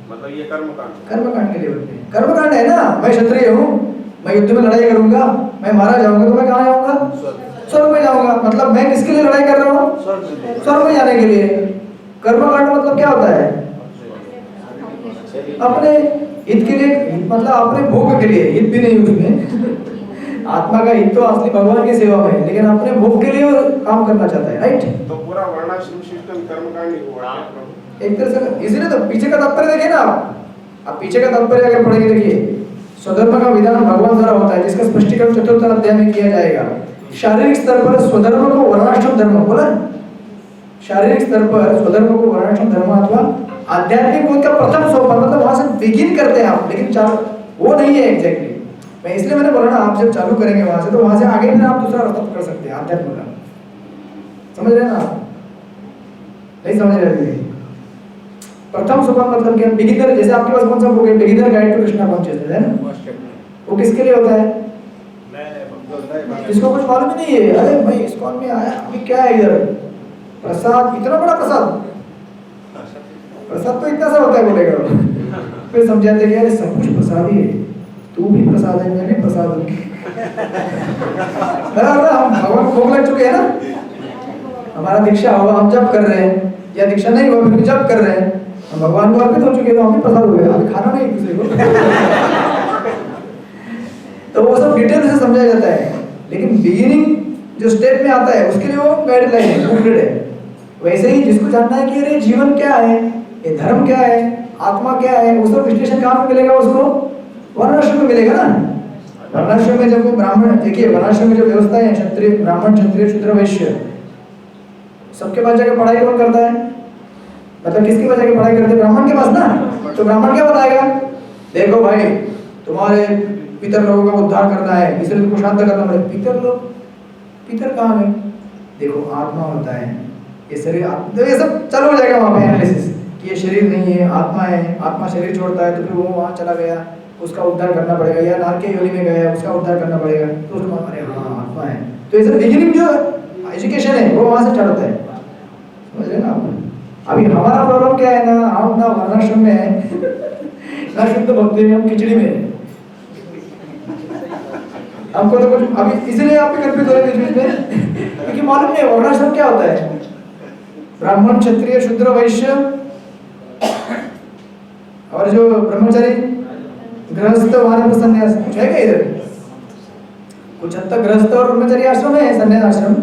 मतलब ये कर्मकांड के लेवल पे कर्मकांड है ना। मैं क्षत्रिय हूँ, मैं युद्ध में लड़ाई करूंगा, मैं मारा जाऊंगा तो मैं कहाँ जाऊंगा? स्वर्ग में जाऊंगा। मतलब मैं किसके लिए लड़ाई कर रहा हूँ? स्वर्ग में जाने के लिए। कर्मकांड मतलब क्या होता है? अपने हित के लिए, मतलब अपने भोग के लिए, हित भी नहीं उसमें आत्मा का हित तो असली भगवान की सेवा में है, लेकिन अपने भोग के लिए वो काम करना चाहता है, राइट? तो पूरा वर्णाश्रम सिस्टम कर्मकांड ही हुआ क्या प्रभु? एक तरह से इसलिए तो पीछे का तात्पर्य देखिए ना आप पीछे का तात्पर्य अगर पढ़ेंगे देखिए, स्वधर्म का विधान भगवान द्वारा होता है, जिसका स्पष्टीकरण चतुर्थ अध्याय में किया जाएगा। शारीरिक स्तर पर स्वधर्म को वर्णाश्रम धर्म बोला, शारीरिक स्तर पर स्वधर्म को वर्णाश्रम धर्म अथवा आध्यात्मिक बोध का प्रथम सोपान, मतलब वहां से बिगिन करते हैं आप, लेकिन वो नहीं है एग्जैक्टली। मैं इसलिए मैंने बोला ना, आप जब चालू करेंगे वहां से, तो वहां से आगे भी आप दूसरा रास्ता पकड़ सकते हैं आध्यात्म का। समझ रहे हैं ना आप? नहीं समझ रहे? प्रथम सोपान मतलब क्या? बिगिनर, जैसे आपके पास कौन सा बुक है, beginner guide to Krishna consciousness, है ना? वो किसके लिए होता है? इसको कुछ मालूम ही नहीं है। अरे भाई इस्कॉन में आया, अभी क्या है इधर प्रसाद, इतना बड़ा प्रसाद, प्रसाद तो इतना सा होता है बोलेगा। फिर समझाते कि यार सब कुछ प्रसाद ही है, तू भी प्रसाद है, मैं भी प्रसाद हूँ। बराबर, हम भगवान को भोग लग चुके हैं ना, हमारा दीक्षा हुआ, हम जप कर रहे हैं, या दीक्षा नहीं हुआ फिर जप कर रहे हैं, हम भगवान को अर्पित हो चुके हैं, तो हम भी प्रसाद हो गए, अभी खाना नहीं दूसरे को। तो वो सब डिटेल से समझाया जाता है, लेकिन बिगिनिंग जो स्टेप में आता है उसके लिए वो गाइडलाइन है, बुकलेट है। वैसे ही जिसको जानना है कि अरे जीवन क्या है, ये धर्म क्या है, आत्मा क्या है, वो सब विश्लेषण कहाँ पे मिलेगा उसको? वर्णाश्रम में मिलेगा ना। वर्णाश्रम में जब वो ब्राह्मण, देखिए वर्णाश्रम में जो व्यवस्था है, क्षत्रिय, ब्राह्मण, क्षत्रिय, शूद्र, वैश्य, सबके पास जाकर पढ़ाई कौन करता है? मतलब किसके पास जाकर पढ़ाई करते हैं? ब्राह्मण के पास ना। तो ब्राह्मण क्या बताएगा? देखो भाई, तुम्हारे पितर लोगों का उद्धार करना है, इसलिए तुमको शांत करना पड़ेगा। पितर लोग, पितर कहाँ है? देखो आत्मा होता है, ये शरीर, तो ये सब चालू हो जाएगा वहाँ पे एनालिसिस कि ये शरीर नहीं है, आत्मा है, आत्मा शरीर छोड़ता है तो फिर वो वहाँ चला गया, उसका उद्धार करना पड़ेगा, या नार के योनि में गया, उसका उद्धार करना पड़ेगा, तो उसको अरे हाँ आत्मा है। तो ये सब बिगिनिंग जो एजुकेशन है वो वहाँ से स्टार्ट होता है, समझ रहे ना आप? अभी हमारा प्रॉब्लम क्या है ना, हम ना वर्णाश्रम में है ना शुद्ध भक्ति में, हम खिचड़ी में है। हमको तो कुछ अभी इसलिए आप भी कन्फ्यूज हो रहे बीच में, क्योंकि मालूम नहीं वर्णाश्रम क्या होता है। ब्राह्मण, क्षत्रिय, शूद्र, वैश्य और जो ब्रह्मचारी, गृहस्थ, वानप्रस्थ, संन्यास, कुछ है क्या इधर? कुछ हद तक गृहस्थ और ब्रह्मचारी आश्रम है, संन्यास आश्रम,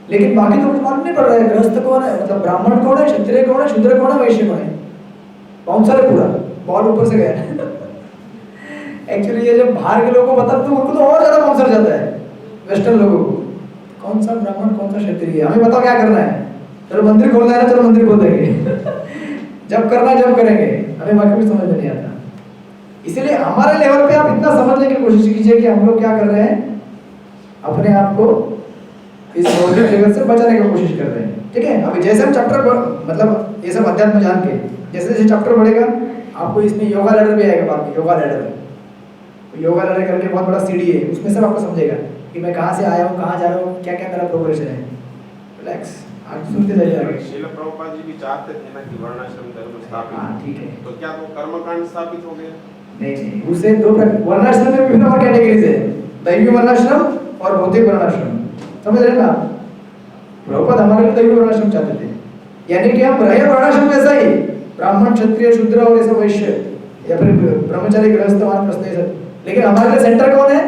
लेकिन बाकी तो कुछ मालूम नहीं पड़ रहा है। गृहस्थ कौन है, मतलब ब्राह्मण कौन है, क्षत्रिय कौन है, शूद्र कौन है, वैश्य कौन है? बाउंसर है पूरा, बॉल ऊपर से गया। एक्चुअली ये जब बाहर के लोगों को बता तो उनको तो और ज्यादा बाउंसर जाता है, वेस्टर्न लोगों को। कौन सा ब्राह्मण, कौन सा क्षत्रिय, हमें बताओ क्या करना है? चलो मंदिर खोलना है ना, चलो मंदिर खोल देंगे। जब करना है जब करेंगे, हमें बाकी कुछ समझ में नहीं आता। इसीलिए हमारे लेवल पे आप इतना समझने की कोशिश कीजिए कि हम लोग क्या कर रहे हैं, अपने आप को इस भौतिक जगत से बचाने की कोशिश कर रहे हैं, ठीक है? अभी जैसे हम चैप्टर मतलब ये सब अध्यात्म जान के जैसे जैसे चैप्टर बढ़ेगा, आपको इसमें योगा लैडर भी आएगा बाद में, योगा लैडर। योगा लैडर करके बहुत बड़ा सीढ़ी है, उसमें सब आपको समझेगा कि मैं कहाँ से आया हूँ, कहाँ जा रहा हूँ, क्या क्या मेरा प्रोग्रेशन है। रिलैक्स, आप सुनते जाइए। श्रील प्रभुपाद जी भी चाहते थे ना कि वर्णाश्रम धर्म स्थापित। हाँ ठीक है। तो क्या वो कर्मकांड स्थापित हो गया? नहीं, उसे दो वर्णाश्रम में विभिन्न और कैटेगरीज है, दैवी वर्णाश्रम और भौतिक वर्णाश्रम, समझ रहे ना? प्रभुपाद हमारे लिए दैवी वर्णाश्रम चाहते थे, यानी कि हम रहे वर्णाश्रम जैसा ही, ब्राह्मण, क्षत्रिय, शूद्र और ऐसा वैश्य, या फिर ब्रह्मचारी, गृहस्थ, वानप्रस्थ, लेकिन हमारे लिए सेंटर कौन है?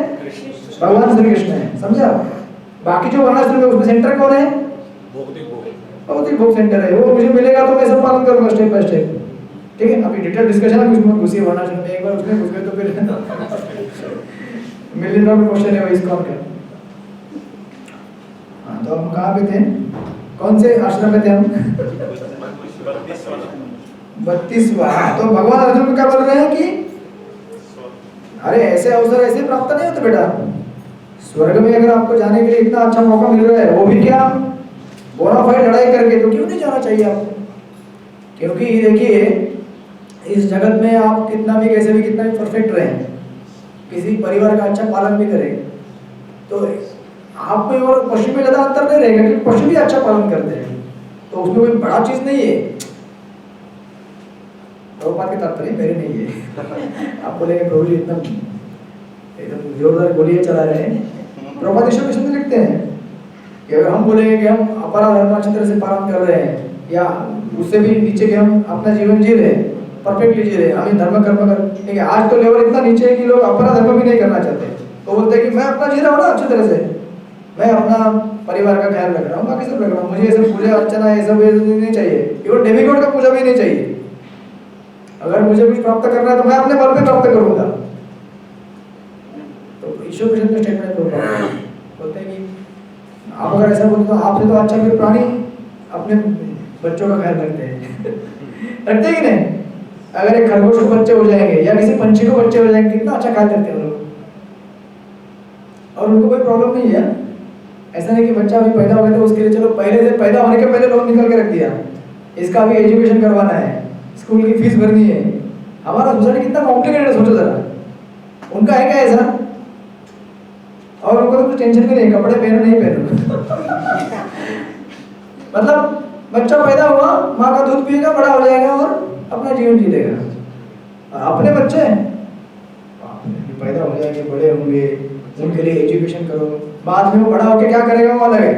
भगवान श्री कृष्ण है, समझा? बाकी जो वर्णाश्रम है उसमें सेंटर कौन है? भौतिक भोग सेंटर है। वो मुझे मिलेगा तो मैं सब पालन करूंगा स्टेप बाय स्टेप, ठीक है? अभी डिटेल डिस्कशन है, उसमें घुसिए वर्णाश्रम में, एक बार उसमें घुस गए तो फिर मिलियन डॉलर क्वेश्चन है इसका क्या। हाँ, तो हम कहाँ पे थे? कौन से आश्रम में थे हम? 32वां। तो भगवान अर्जुन को क्या बोल रहे हैं कि अरे ऐसे अवसर ऐसे प्राप्त नहीं होते बेटा, स्वर्ग में अगर आपको जाने के लिए इतना अच्छा मौका मिल रहा है, वो भी क्या बोनाफाइड लड़ाई करके, तो क्यों नहीं जाना चाहिए आपको? क्योंकि देखिए इस जगत में आप कितना भी कैसे भी कितना भी परफेक्ट रहे, किसी परिवार का अच्छा पालन भी करें, तो आप में और पशु में ज़्यादा अंतर नहीं रहेगा, क्योंकि पशु भी अच्छा पालन करते हैं, तो उसमें कोई बड़ा चीज़ नहीं है। प्रभुपाद के तात्पर्य मेरे नहीं है। आप बोलेंगे प्रभु जी एकदम जोरदार गोलियां चला रहे हैं। प्रभुपाद ईश्वर कृष्ण लिखते हैं कि अगर हम बोलेंगे कि हम अपराध धर्म अच्छी तरह से पालन कर रहे हैं, या उससे भी नीचे के हम अपना जीवन जी रहे हैं, परफेक्टली जी रहे हैं, हमें धर्म कर्म कर, ठीक है? आज तो लेवल इतना नीचे है कि लोग अपराध धर्म भी नहीं करना चाहते, वो बोलते हैं कि मैं अपना जी रहा हूँ ना अच्छी तरह से, मैं अपना परिवार का ख्याल रख रहा हूँ, बाकी सब रख रहा हूँ, मुझे ये सब पूजा अर्चना ये सब नहीं चाहिए, इवन डेमिगॉड का पूजा भी नहीं चाहिए। अगर मुझे कुछ प्राप्त करना है तो मैं अपने बल पे प्राप्त करूंगा। तो ईश्वर कृष्ण के स्टेटमेंट बोलते हैं कि आप अगर ऐसा बोलते तो आपसे तो अच्छा फिर प्राणी अपने बच्चों का ख्याल रखते हैं रखते कि नहीं? अगर एक खरगोश को बच्चे हो जाएंगे या किसी पंछी को बच्चे हो जाएंगे, कितना अच्छा ख्याल रखते हैं लोग, और उनको कोई प्रॉब्लम नहीं है। ऐसा नहीं कि बच्चा अभी पैदा हो गया तो उसके लिए चलो पहले से पैदा होने के पहले लोन निकल के रख दिया, इसका भी एजुकेशन करवाना है, स्कूल की फीस भरनी है। हमारा सोसाइटी कितना कॉम्प्लिकेटेड है, सोचो जरा। उनका है क्या ऐसा? और उनको तो कुछ टेंशन भी नहीं, कपड़े पहनो नहीं पहनो मतलब बच्चा पैदा हुआ, माँ का दूध पिएगा, बड़ा हो जाएगा और अपना जीवन जी लेगा। अपने बच्चे पैदा हो जाएंगे, बड़े होंगे, उनके लिए एजुकेशन करो, बाद में वो बड़ा होकर क्या करेगा वो अलग है।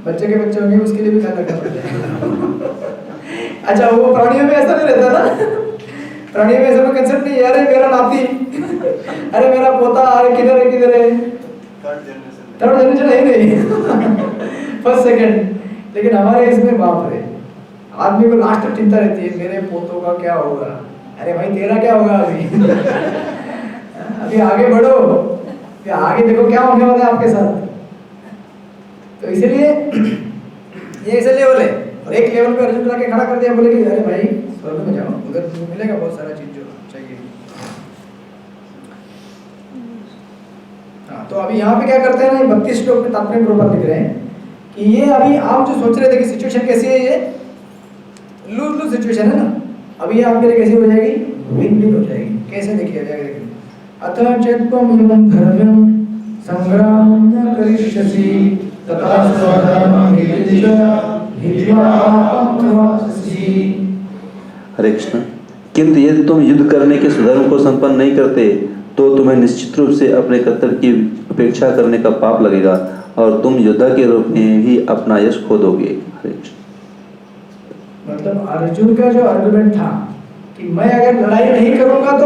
बच्चे के बच्चे होंगे उसके लिए भी ख्याल रखना पड़ता है अच्छा वो प्राणियों में ऐसा नहीं रहता ना, प्राणियों में ऐसा कोई कंसेप्ट नहीं है, अरे मेरा नाती अरे मेरा पोता, अरे किधर है थर्ड जनरेशन है नहीं फर्स्ट सेकंड। लेकिन हमारे इसमें बाप रे, आदमी को लास्ट तक चिंता रहती है मेरे पोतों का क्या होगा। अरे भाई तेरा क्या होगा अभी अभी आगे बढ़ो, फिर आगे देखो क्या होने वाला है आपके साथ। तो इसीलिए ये ऐसे लेवल है, और एक लेवल पे अर्जुन लाके खड़ा कर दिया, बोले कि अरे भाई स्वर्ग में जाओ, उधर तुम्हें मिलेगा बहुत सारा चीज जो चाहिए। हाँ, तो अभी यहाँ पे क्या करते हैं ना, 32 श्लोक में तात्पर्य प्रॉपर लिख रहे हैं कि ये अभी आप जो सोच रहे थे कि सिचुएशन कैसी है, ये लूज लूज सिचुएशन है ना, अभी ये आपके लिए कैसी हो जाएगी, विन विन हो जाएगी। कैसे देखिए जाएगा, अतः चेत्त्वमिमं धर्म्यं संग्रामं न करिष्यसि तथा स्वधर्मं हित्वा पापं प्रवाससि। हरे कृष्ण। किंतु यदि तुम युद्ध करने के स्वधर्म को संपन्न नहीं करते तो तुम्हें निश्चित रूप से अपने कर्तव्य की उपेक्षा करने का पाप लगेगा और तुम योद्धा के रूप में भी अपना यश खो दोगे। हरे कृष्ण। मतलब अर्जुन का जो आर्गुमेंट था कि मैं अगर लड़ाई नहीं करूंगा तो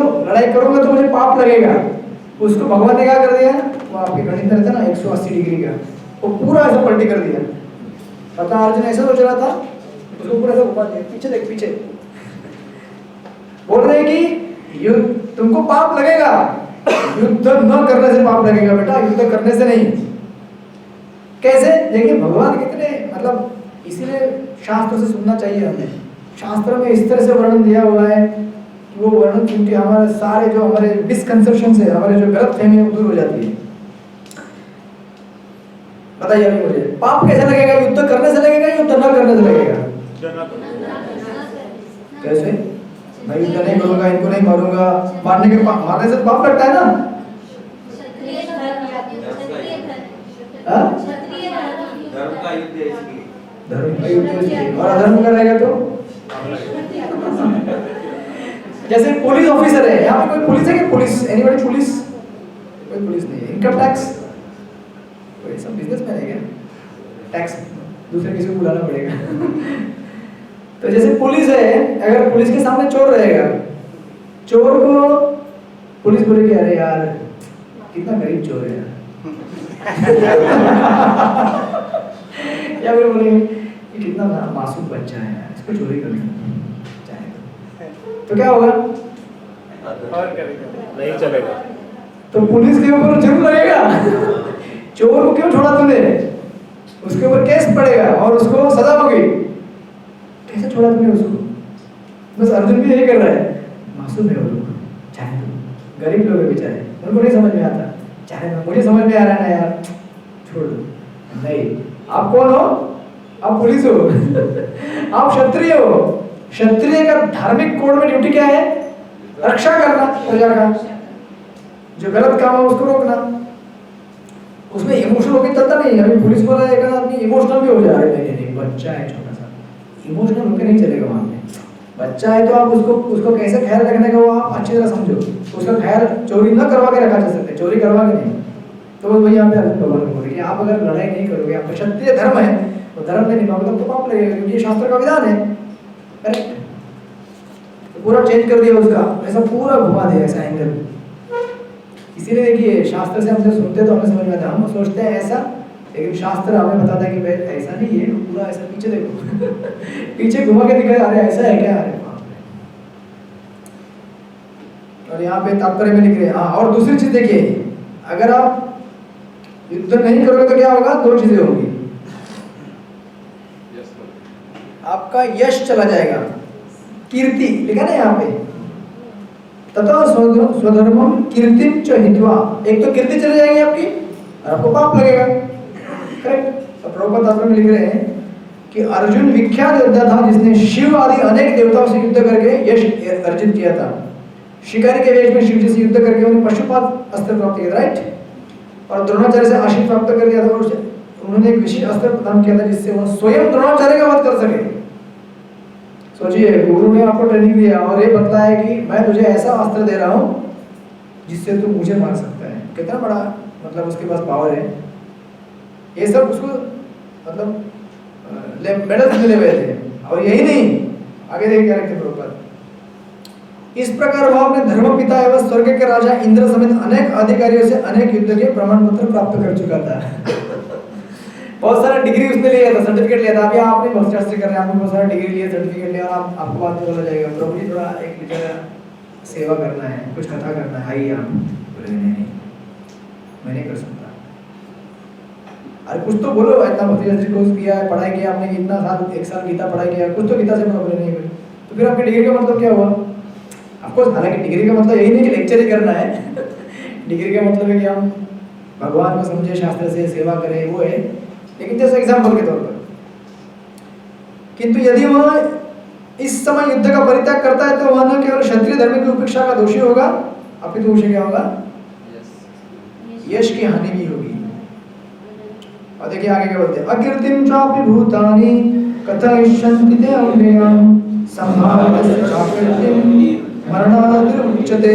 मुझे पाप लगेगा, उसको भगवान ने क्या कर दिया, वो आपके गणित रहता ना 180 डिग्री का, वो पूरा ऐसा पलटी कर दिया। पता अर्जुन ऐसा सोच रहा था, उसको पूरा ऐसा घुमा दिया, पीछे देख पीछे बोल रहे कि युद्ध तुमको पाप लगेगा, युद्ध न करने से पाप लगेगा बेटा, युद्ध करने से नहीं। कैसे? देखिए भगवान कितने मतलब, इसीलिए शास्त्र से सुनना चाहिए हमें। शास्त्र में इस तरह से वर्णन दिया हुआ है कि वो वर्णन क्योंकि हमारे सारे जो हमारे मिसकंसेप्शन है, हमारे जो गलत फहमी है वो दूर हो जाती है। बताइए अभी मुझे, पाप कैसे लगेगा? युद्ध करने से लगेगा, युद्ध न करने से लगेगा? कैसे? मैं युद्ध नहीं करूंगा, इनको नहीं मारूंगा, मारने से तो पाप लगता है ना। धर्म का युद्ध है इसलिए, धर्म का युद्ध है इसलिए, और अधर्म का रहेगा तो जैसे पुलिस ऑफिसर है, यहाँ पे कोई पुलिस है क्या? Police, anybody police? कोई पुलिस नहीं है। इनकम टैक्स, कोई सब बिजनेसमैन है क्या? टैक्स दूसरे किसी को बुलाना पड़ेगा तो जैसे पुलिस है, अगर पुलिस के सामने चोर रहेगा, चोर को पुलिस बोलेगी अरे यार कितना गरीब चोर है या फिर बोलेंगे कि कितना मासूम बच्चा है यार, इसको चोरी करनी चाहिए, तो क्या होगा? और करेगा नहीं चलेगा। तो पुलिस के ऊपर जुर्म लगेगा चोर को क्यों छोड़ा तूने, उसके ऊपर केस पड़ेगा और उसको सजा होगी। कैसे छोड़ा तूने उसको? बस अर्जुन भी यही कर रहा है, मासूम है वो लोग, चाहे तो गरीब लोग है बेचारे, उनको नहीं समझ में आता, चाहे मुझे समझ में आ रहा है ना यार, छोड़ दो। नहीं, आप कौन हो? आप पुलिस हो आप क्षत्रिय हो। क्षत्रिय का धार्मिक कोड में ड्यूटी क्या है? रक्षा करना प्रजा का, जो गलत काम है उसको रोकना। उसमें इमोशनल होकर चलता नहीं है। अभी पुलिस वाला एक आदमी इमोशनल भी हो जा रहा है, नहीं बच्चा है छोटा सा, इमोशनल होकर नहीं चलेगा वहाँ पे। बच्चा है तो आप उसको कैसे ख्याल रखने का वो आप अच्छी तरह समझो। उसका ख्याल चोरी न करवा के रखा जा सकता है, चोरी करवा के नहीं। तो वही यहाँ पे अर्जुन भगवान को बोले कि आप अगर लड़ाई नहीं करोगे, आपका क्षत्रिय धर्म है, तो धर्म नहीं निभाओगे तो पाप लगेगा, क्योंकि ये शास्त्र का विधान है। करेक्ट? तो पूरा चेंज कर दिया उसका, ऐसा पूरा घुमा दिया ऐसा एंगल। इसीलिए देखिए शास्त्र से हम जब सुनते तो हमें समझ में आता है, हम सोचते हैं ऐसा, लेकिन शास्त्र हमें बताता है कि भाई ऐसा नहीं है, पूरा ऐसा पीछे देखो पीछे घुमा के दिखाया, अरे ऐसा है क्या, अरे बाप रे। और यहाँ पे तात्पर्य में लिख रहे हैं। हाँ, और दूसरी चीज देखिए, अगर आप युद्ध नहीं करोगे तो क्या होगा, दो चीजें होंगी, आपका यश चला जाएगा, कीर्ति लिखा ना यहाँ पे, तथा स्वधर्मम कीर्तिम च हित्वा, एक तो कीर्ति चली जाएगी आपकी और आपको पाप लगेगा, करेक्ट। तो प्रभुपाद तात्पर्य में लिख रहे हैं कि अर्जुन विख्यात योद्धा था जिसने शिव आदि अनेक देवताओं से युद्ध करके यश अर्जित किया था। शिकारी के वेश में शिव जी से युद्ध करके उन्हें पशुपात अस्त्र प्राप्त किया, राइट। और द्रोणाचार्य से आशीष प्राप्त कर दिया था, और उन्होंने एक विशेष अस्त्र प्रदान किया था जिससे वह स्वयं द्रोणाचार्य का वध कर सके। सोचिए, गुरु ने आपको ट्रेनिंग दिया और ये बताया कि मैं तुझे ऐसा अस्त्र दे रहा हूँ जिससे तू मुझे मार सकता है, कितना बड़ा मतलब उसके पास पावर है। ये सब उसको मतलब मेडल्स मिले हुए थे। और यही नहीं, आगे देखिए क्या लिखते प्रभुपाद, इस प्रकार वह अपने धर्म पिता एवं स्वर्ग के राजा इंद्र समेत अनेक अधिकारियों से अनेक युद्ध के प्रमाण पत्र प्राप्त कर चुका था बहुत सारा डिग्री उसने लिया था, सर्टिफिकेट लिया था। अभी आप नहीं मास्टर्स कर रहे हैं, आपने बहुत सारा डिग्री लिया, सर्टिफिकेट लिया, और आपको बाद में बोला जाएगा प्रभु जी थोड़ा एक बेचारा सेवा करना है, कुछ कथा करना है, आइए आप। बोले नहीं, मैं नहीं कर सकता। अरे कुछ तो बोलो, इतना भक्ति शास्त्री कोर्स किया है, पढ़ाई किया आपने, इतना साल, 1 साल गीता पढ़ाई किया, कुछ तो गीता से मतलब नहीं है, तो फिर आपकी डिग्री का मतलब क्या हुआ? आपको हालांकि डिग्री का मतलब यही नहीं कि लेक्चर ही करना है डिग्री का मतलब है कि हम भगवान को समझे, शास्त्र से सेवा करें, वो है। लेकिन जैसे एग्जाम्पल के तौर पर, किंतु यदि वह इस समय युद्ध का परित्याग करता है तो वह न केवल क्षत्रिय धर्म की उपेक्षा का दोषी होगा, अपितु उसे क्या होगा, यश की हानि भी होगी। और देखिए आगे क्या बोलते हैं, अकीर्तिम चापि भूतानि कथयिष्यन्ति ते अव्ययम् संभावयस्य चाकीर्तिम मरणादुच्यते।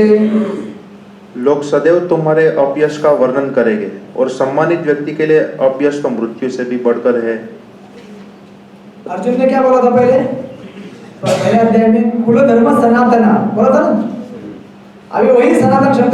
लोग सदैव तुम्हारे अपयश का वर्णन करेंगे और सम्मानित व्यक्ति के लिए अपयश तो मृत्यु से भी बढ़कर है। अर्जुन ने क्या बोला था पहले अध्याय में, कुल धर्म सनातना बोला था ना, अभी वही सनातन शब्द